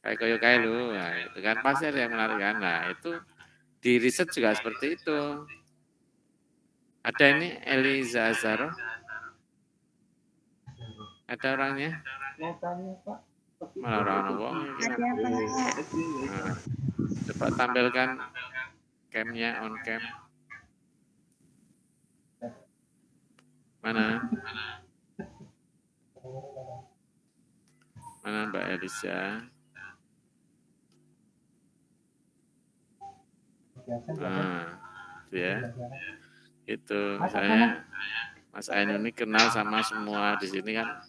A: kayak kayak lu. Nah, itu kan pasti ada yang menarik kan. Nah, itu di riset juga seperti itu. Ada ini Elisa Zahro. Ada orangnya? Malah orang wong. Nah, coba tampilkan cam-nya on cam. Mana Mbak Elisa? Nah, ya. Itu misalnya Mas Ainun ini kenal sama semua di sini kan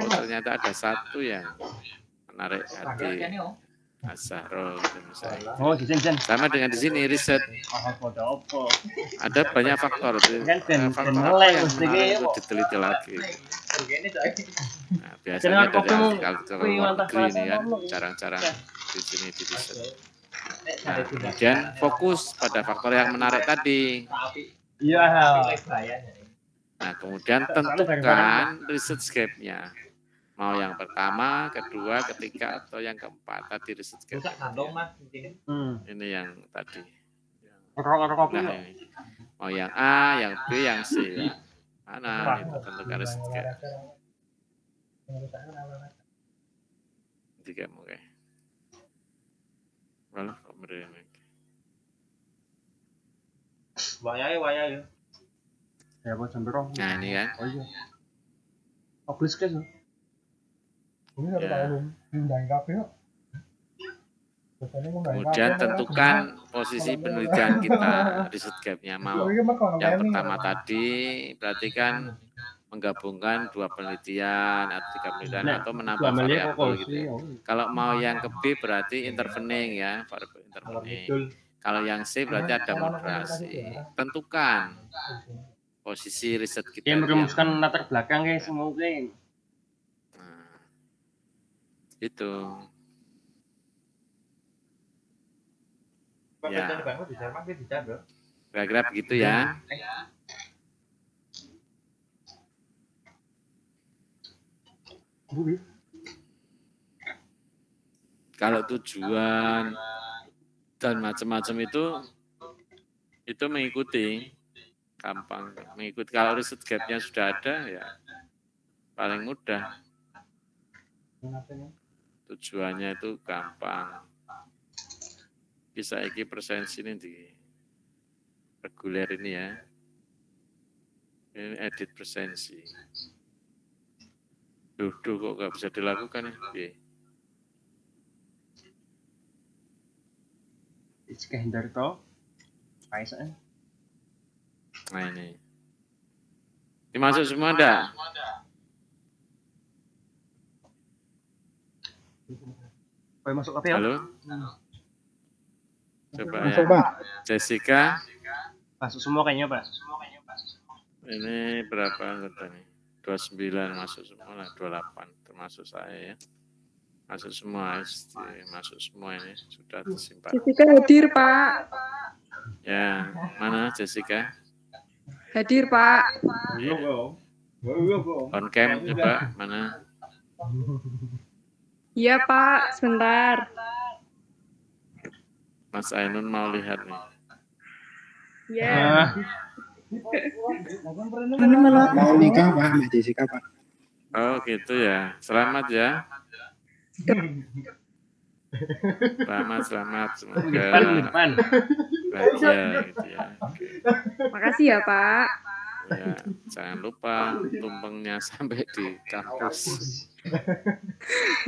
A: ternyata ada satu yang menarik hati Azharo gitu misalnya.
C: Oh,
A: sama dengan di sini riset. Ada banyak faktor itu. Faktor apa yang menarik untuk diteliti lagi.
I: Begini coy.
A: Nah, biasanya dari agrikultur luar negeri ini kan jarang-jarang di sini di riset. Nah, kemudian fokus pada faktor yang menarik tadi.
C: Iya.
A: Nah, kemudian tentukan research gap-nya. Mau yang pertama, kedua, ketiga, atau yang keempat. Tadi research gap. Ini yang tadi. Nah, ini. Mau yang A, yang B, yang C. Ya. Mana itu tentukan research gap. Tiga mungkin. Malah kok meremeh.
I: Wayai.
C: Ya buat jam berapa?
A: Nah, ini kan.
C: Oh iya. Publish kan?
A: Ya. Kemudian tentukan posisi penelitian kita, riset gap-nya mau. Yang pertama tadi berarti kan menggabungkan 2 penelitian atau 3 penelitian atau menambah variabel gitu ya. Kalau mau yang ke B berarti intervening ya, variabel intervening. Kalau yang C berarti ada moderasi. Tentukan posisi riset kita.
C: Dia merumuskan latar belakang guys mungkin.
A: Nah, itu. Ya. Kira-kira begitu ya. Kalau tujuan dan macam-macam itu mengikuti, gampang. Mengikuti kalau riset gap-nya sudah ada ya paling mudah. Tujuannya itu gampang. Bisa iki persensi ini di reguler ini ya. Ini edit persensi. Duh kok nggak bisa dilakukan ya?
C: Jika Hendarto, Kaisaan.
A: Nah ini. Dimasuk semua enggak?
C: Masuk apa ya?
A: Halo? Coba
D: Masuk,
A: ya.
D: Pak.
A: Jessica.
C: Masuk semua kayaknya, Pak.
A: Ini berapa anggota nih? 29 masuk semua lah, 28 termasuk saya ya. Masuk semua, masuk semua ini sudah disimpan.
B: Jessica hadir, Pak.
A: Ya, mana Jessica?
B: Hadir, Pak.
A: Ya. On cam coba mana?
B: Iya, Pak. Sebentar.
A: Mas Ainun mau lihat nih.
B: Ya.
D: Mau nikah Pak, Mbak Jessica Pak.
A: Oh gitu ya. Selamat ya. Selamat. Semoga bahagia gitu ya. Oke.
B: Makasih ya, Pak.
A: Ya, jangan lupa tumpengnya sampai di kampus.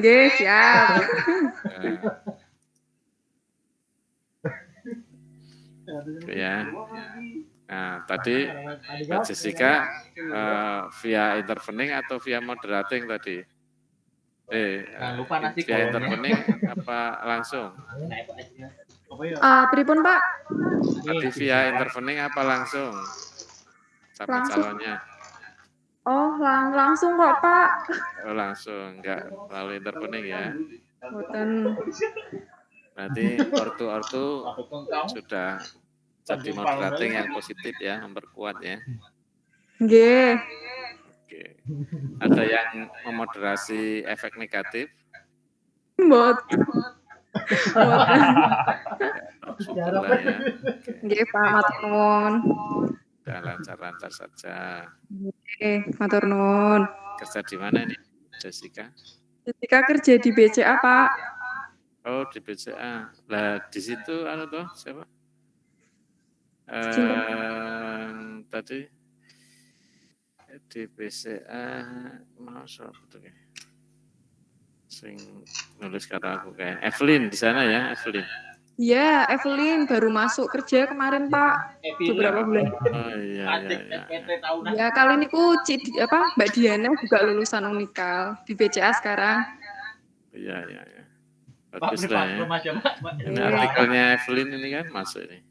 B: Oke, siap.
A: Ya. Nah, tadi Mbak Jessica via intervening atau via moderating tadi? Via intervening apa langsung?
B: Pripun, Pak?
A: Tadi via intervening apa langsung? Sama calonnya?
B: Oh, langsung kok, Pak.
A: Oh, langsung, enggak melalui intervening ya?
B: Boten.
A: Berarti ortu sudah jadi moderating yang positif ya, memperkuat ya.
B: Nggih.
A: Oke. Ada yang memoderasi efek negatif?
B: Boten.
A: Syukurlah ya.
B: Nggih, Pak, matur nuwun.
A: Sudah lancar-lancar saja.
B: Oke, matur nuwun.
A: Kerja di mana ini, Jessica?
B: Jessica kerja di BCA, Pak.
A: Oh, di BCA. Lah, di situ tuh siapa? Tadi di BCA mau siapa tuh? Sing nulis kata aku kayak Evelyn di sana ya, Evelyn.
B: Iya, Evelyn baru masuk kerja kemarin, Pak. Beberapa bulan.
A: Oh iya.
B: Ya, kali ini Mbak Diana juga lulusan Unikal di BCA sekarang.
A: Iya. Bagus lah ya. Ini artikelnya Evelyn ini kan masuk ini.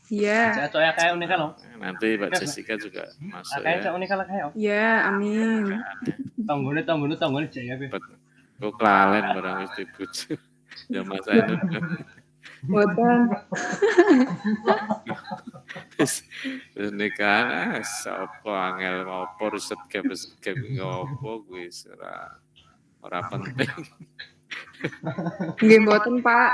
B: Iya.
C: Saya coya kayak unik loh.
A: Nanti Mbak Jessica juga masuk
C: Kayak
A: ya.
C: unik kayak.
B: Ya, amin.
C: Tonggone jaya be.
A: Kok kelalen barang wis dibujuk. Ya Mas Ainun.
B: Boten.
A: Wis nikahan sapa angel apa riset gap ngopo kuwi ora penting.
B: Nggih mboten, Pak.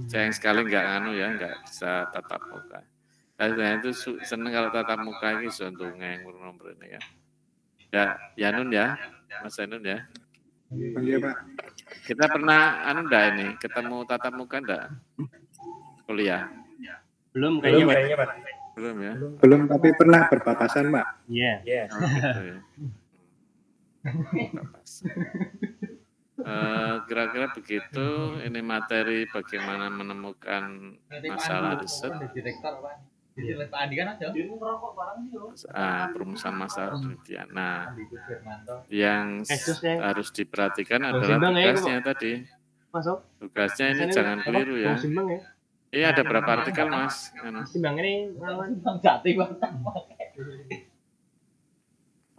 A: Sayang sekali nggak bisa tatap muka. Saya itu seneng kalau tatap muka ini sondongeng nomor ini ya. Ya Nun ya, Mas Ainun ya.
D: Iya Pak.
A: Kita pernah enggak ini ketemu tatap muka enggak? Kuliah?
C: Belum kayaknya Pak.
A: Belum ya?
D: Belum, tapi pernah berpapasan Pak.
C: Iya.
A: Oh, gitu ya. Kira-kira begitu. Ini materi bagaimana menemukan masalah riset. Perumusan masalah penelitian. Nah, yang harus diperhatikan adalah tugasnya tadi. Tugasnya ini jangan keliru ya. Iya, ada berapa artikel Mas?
C: Simbang ini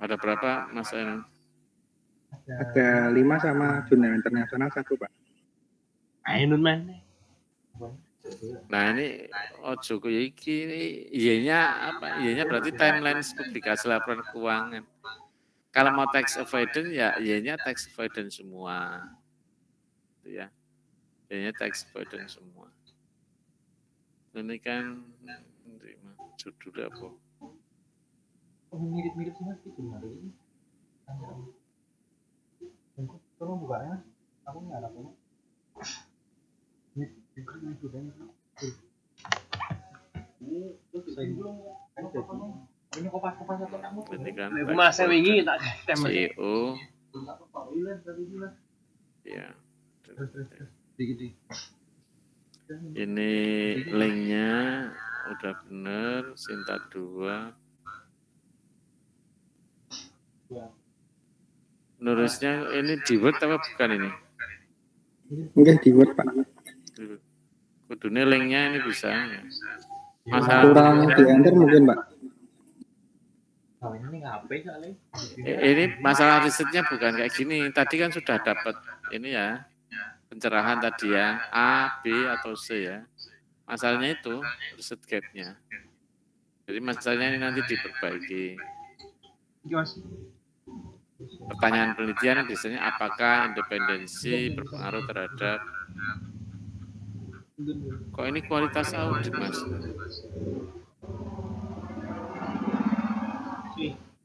A: Ada berapa Mas Ainun?
D: Ada 5 sama jurnal internasional 1 Pak.
C: Ainun mana?
A: Nah ini ojo iki iyanya apa? Iyanya berarti timeline publikasi laporan keuangan. Kalau mau tax avoidance ya iyanya tax avoidance semua. Gitu ya. Iyanya tax avoidance semua. Ini kan judulnya apa?
H: Mirip-mirip sih Mas itu hari ini. Tolong buka ya. Aku nggak ada punya.
A: Ini kan
C: Aku masih wingi tak
A: CEO. Ya. Ini linknya udah bener, Sinta 2. Nulisnya ini di Word apa bukan ini?
D: Enggak di Word Pak.
A: Kudunya linknya ini bisa.
D: Kurang di enter mungkin Pak.
A: Ini masalah risetnya bukan kayak gini. Tadi kan sudah dapat ini ya pencerahan tadi ya A, B atau C ya. Masalahnya itu riset gap-nya. Jadi masalahnya ini nanti diperbaiki. Pertanyaan penelitian biasanya apakah independensi berpengaruh terhadap kok ini kualitas audit Mas?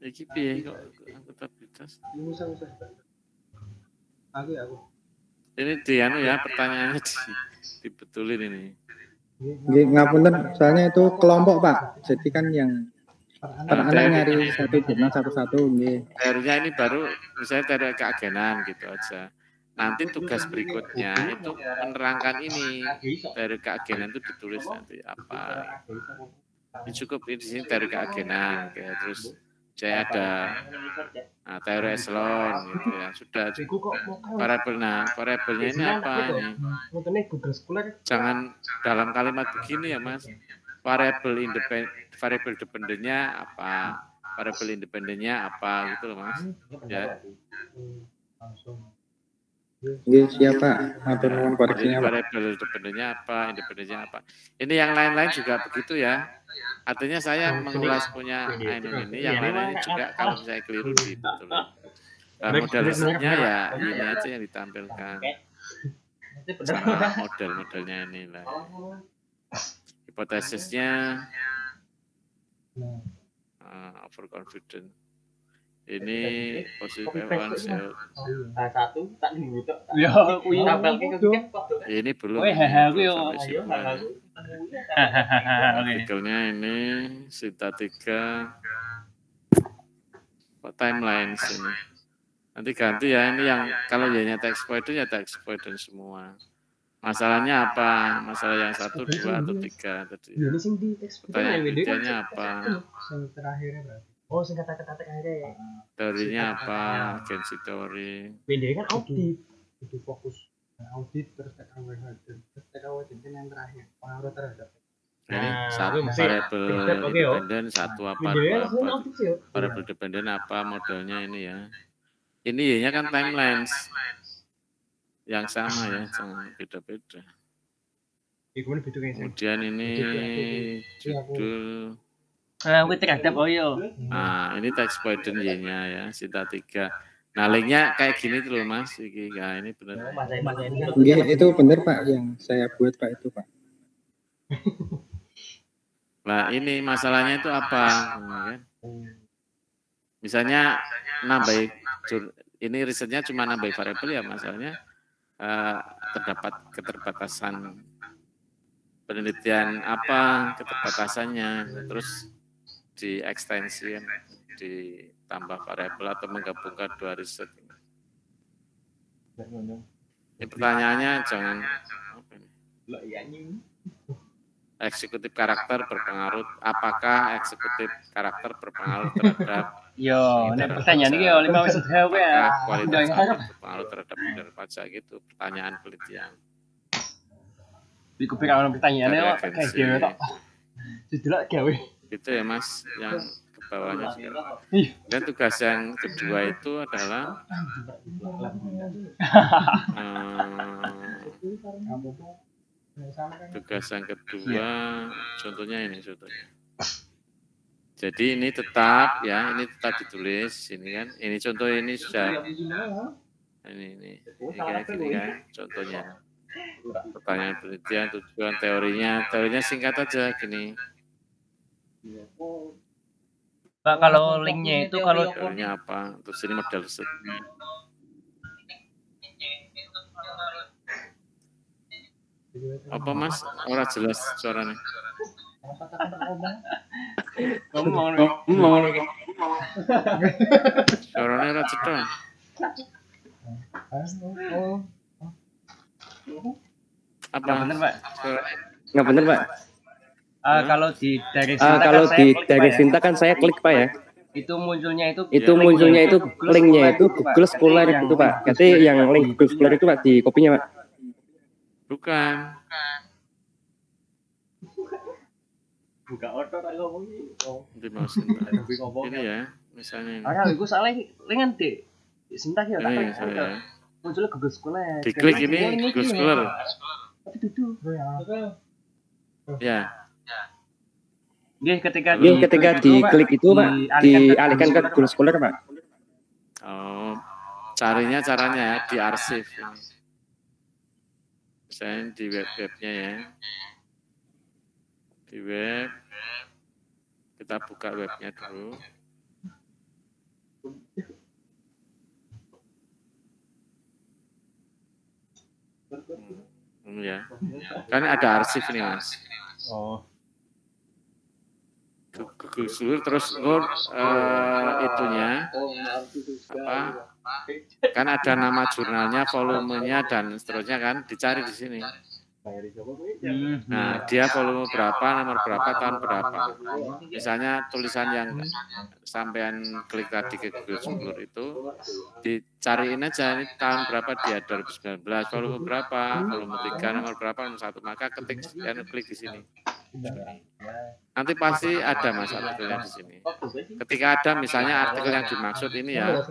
A: Iki piye kok akuntabilitas? Ini dianu ya pertanyaannya dibetulin ini.
D: Nggih, ngapunten, soalnya itu kelompok Pak. Jadi kan yang anak-anak nyari satu jurnal satu-satu nggih.
A: Teorinya ini baru misalnya teori keagenan gitu aja. Nanti tugas berikutnya itu menerangkan ini teori keagenan itu ditulis nanti apa. Ini cukup di sini teori keagenan, kayak terus saya ada teori eselon gitu ya. Sudah variabelnya ini apa ini? Jangan dalam kalimat begini ya Mas. Variabel dependennya apa? Variabel independennya apa gitu loh Mas. Ya.
D: Nggih, siap Pak. Matur nuwun koreksinya Pak.
A: Variabel dependennya apa, independennya apa. Ini yang lain-lain juga begitu ya. Artinya saya mengulas punya Ainun ini, yang lain-lain juga kalau saya keliru dibetulin. Nah, model risetnya ya ini aja yang ditampilkan. Sama model-modelnya ini lah. Hipotesisnya overconfident. Ini positif evidence.
C: satu tak dibutuh. Ya, kuwi
A: ini belum. Artikelnya ini Sinta 3 timelines ini. Nanti ganti ya ini yang kalau ya tax avoidance ya tax avoidance semua. Masalahnya apa? Masalah yang 1, 2 atau 3 tadi. Pertanyaan penelitiannya apa?
C: Oh, sing kata-kata akhirnya.
A: Teorinya apa? Agency teori.
C: Beda kan audit.
H: Itu fokus audit terus TKW terus TKW itu yang terakhir pengaruh terhadap
A: Ini
C: Nah,
A: satu
C: itu mesti
A: variabel
C: step, oke, yo.
A: independen, satu apa,
C: Beda
A: dua
C: kan
A: apa.
C: semua audit sih, yo.
A: Variabel dependen apa modelnya ini ya. Ini Y-nya kan timelines. Yang sama ya, jangan beda-beda.
C: Kemudian beda kayak
A: Kemudian ini judul.
C: Nah, terhadap yo.
A: Nah, ini text point Y-nya ya, Sinta 3. Nah, linknya kayak gini tuh loh Mas. Nah, ini benar.
D: Nggih, itu benar Pak yang saya buat Pak itu Pak.
A: Nah, ini masalahnya itu apa? Kan? Misalnya nambah ini risetnya cuma nambah variabel ya, masalahnya terdapat keterbatasan penelitian apa keterbatasannya, terus diekstensikan, ditambah variabel atau menggabungkan dua riset. Ini pertanyaannya jangan eksekutif karakter berpengaruh, apakah eksekutif karakter berpengaruh terhadap
C: Pertanyaan ini yo 5 wis gawe ya.
A: kualitas berpengaruh terhadap pembayaran pajak gitu, pertanyaan penelitian.
C: Iku pikiran pertanyaannya kok kayak dhewe tok. Didelok gawe.
A: Itu ya Mas yang ke bawahnya juga. Dan tugas yang kedua itu adalah tugas yang kedua contohnya ini contohnya. Jadi ini tetap ya, ini tetap ditulis sini kan. Ini contoh ini sudah ini kayak gini kan contohnya. Pertanyaan penelitian, tujuan, teorinya singkat aja gini.
C: Pak, kalau linknya itu kalau
A: teorinya apa? Terus ini model riset. Apa Mas? Ora jelas suaranya.
C: ngomong
A: Suaranya ora cetha. Apa?
C: Bener, Pak.
D: Nggak benar Pak.
C: Kalau di dari
D: Kalau di dari Sinta kan saya klik Pak ya.
C: itu munculnya itu
D: Linknya itu Google Scholar gitu Pak. Jadi yang link Google Scholar itu Pak di kopinya Pak.
A: Bukan.
C: buka auto tak ngomongin.
A: Di mau Sinta. Ini ya, misalnya ini.
C: Iku salah lengan Dik. Sinta ya tak
A: Ini
C: klik.
A: saya.
C: Munculnya Google Scholar.
A: Diklik ini Google Scholar.
C: Tapi duduk.
A: Ya.
C: Ketika
D: diklik itu Pak, dialihkan ke Google Scholar Pak.
A: Oh, caranya ya di arsip. Misalnya di webnya ya. Di web, kita buka webnya dulu. Ya, kan ada arsip nih Mas.
C: Oh.
A: Google Scholar terus itunya apa? Kan ada nama jurnalnya, volumenya dan seterusnya kan dicari di sini. Nah, dia volume berapa, nomor berapa, tahun berapa. Misalnya tulisan yang sampean klik tadi ke Google Scholar itu dicariin aja ini tahun berapa dia 2019, volume berapa, volume 3, nomor berapa, nomor 1, maka ketik dan klik di sini. Nanti pasti ada Mas artikelnya di sini. Ketika ada misalnya artikel yang dimaksud ini ya.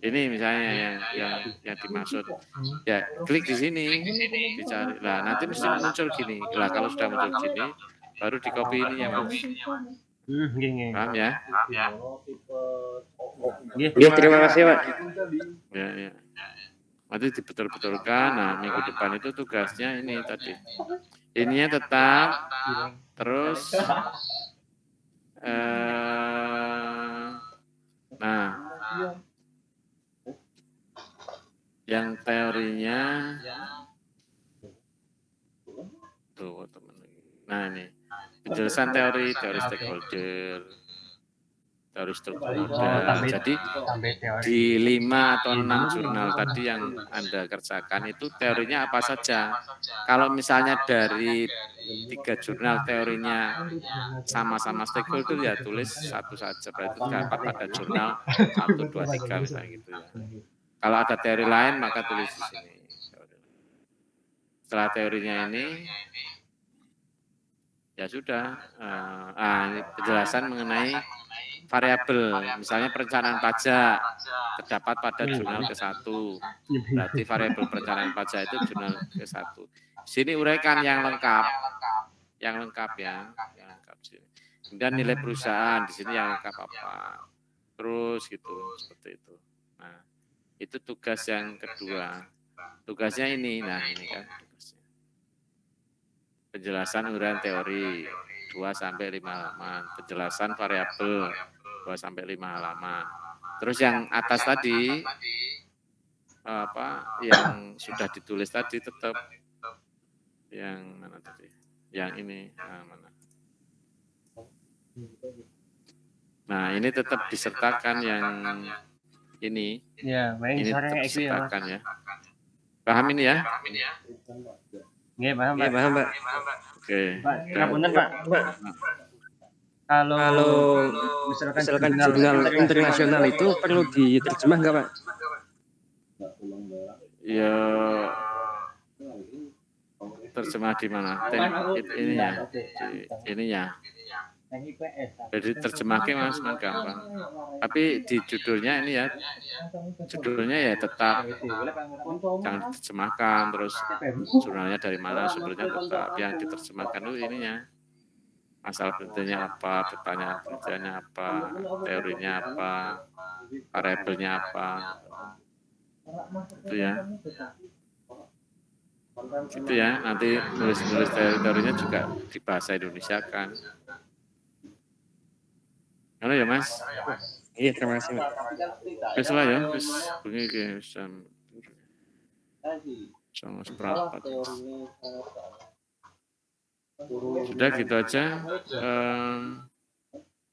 A: Ini misalnya yang dimaksud. Ya, klik di sini, dicari. Lah, nanti mesti muncul gini. Lah, kalau sudah muncul gini, baru di copy ini ya, Mas. Paham ya?
D: Terima kasih Pak.
A: Ya. Nanti dibetul-betulkan. Nah, minggu depan itu tugasnya ini tadi. Ininya tetap, terus nah, yang teorinya tuh teman. Nah ini penjelasan teori stakeholder. teori struktur modal. Jadi di 5 atau 6 jurnal tadi yang Anda kerjakan itu teorinya apa saja. Kalau misalnya dari 3 jurnal teorinya sama-sama stakeholder ya tulis satu saja, berarti dapat pada jurnal 1, 2, 3 misalnya gitu ya. Kalau ada teori lain maka tulis di sini. Setelah teorinya ini ya sudah, ini penjelasan mengenai variabel, misalnya perencanaan pajak terdapat pada jurnal ke-1, berarti variabel perencanaan pajak itu jurnal ke-1. Sini uraikan yang lengkap ya, yang lengkap sini. Kemudian nilai perusahaan di sini yang lengkap apa, terus gitu, seperti itu. Nah, itu tugas yang kedua. Tugasnya ini, nah ini kan tugasnya. Penjelasan uraian teori 2-5 halaman, penjelasan variabel 2-5 halaman. Terus yang atas tadi apa yang sudah ditulis tadi tetap yang mana tadi? Yang ini mana? Nah, ini tetap disertakan yang ini.
C: Ya,
A: ini tetap disertakan ya. Paham ini ya?
C: Nggih, paham, Pak.
A: Oke.
C: Ngapunten, Pak. Kalau misalkan
K: jurnal internasional itu perlu diterjemah nggak, Pak?
A: Ya, terjemah di mana? Ininya. Jadi terjemahnya Mas gampang. Tapi di judulnya ini ya, judulnya ya tetap jangan diterjemahkan, terus jurnalnya dari mana, judulnya tetap yang diterjemahkan itu ininya. Asal penelitiannya apa, pertanyaan penelitiannya apa, teorinya apa, variabelnya apa, itu ya. Gitu ya, nanti nulis-nulis teorinya juga di bahasa Indonesia kan. Halo ya Mas.
K: Iya, terima kasih.
A: Wis lah ya, wis bengi iki jam seperempat. Sudah gitu aja.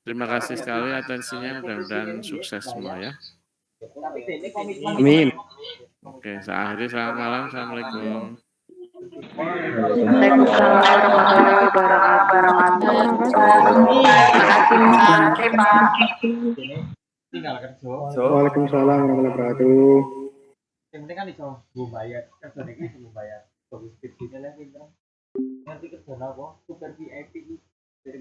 A: Terima kasih sekali atensinya, mudah-mudahan sukses semua ya.
K: Amin.
A: Oke, saya akhiri. Selamat malam. Assalamualaikum.
D: Waalaikumsalam warahmatullahi wabarakatuh.
C: Yang penting kan iso bayar, kerja iki iso bayar. Bagus skripsinya lah pinter. Nanti kerja apa? Super VIP dari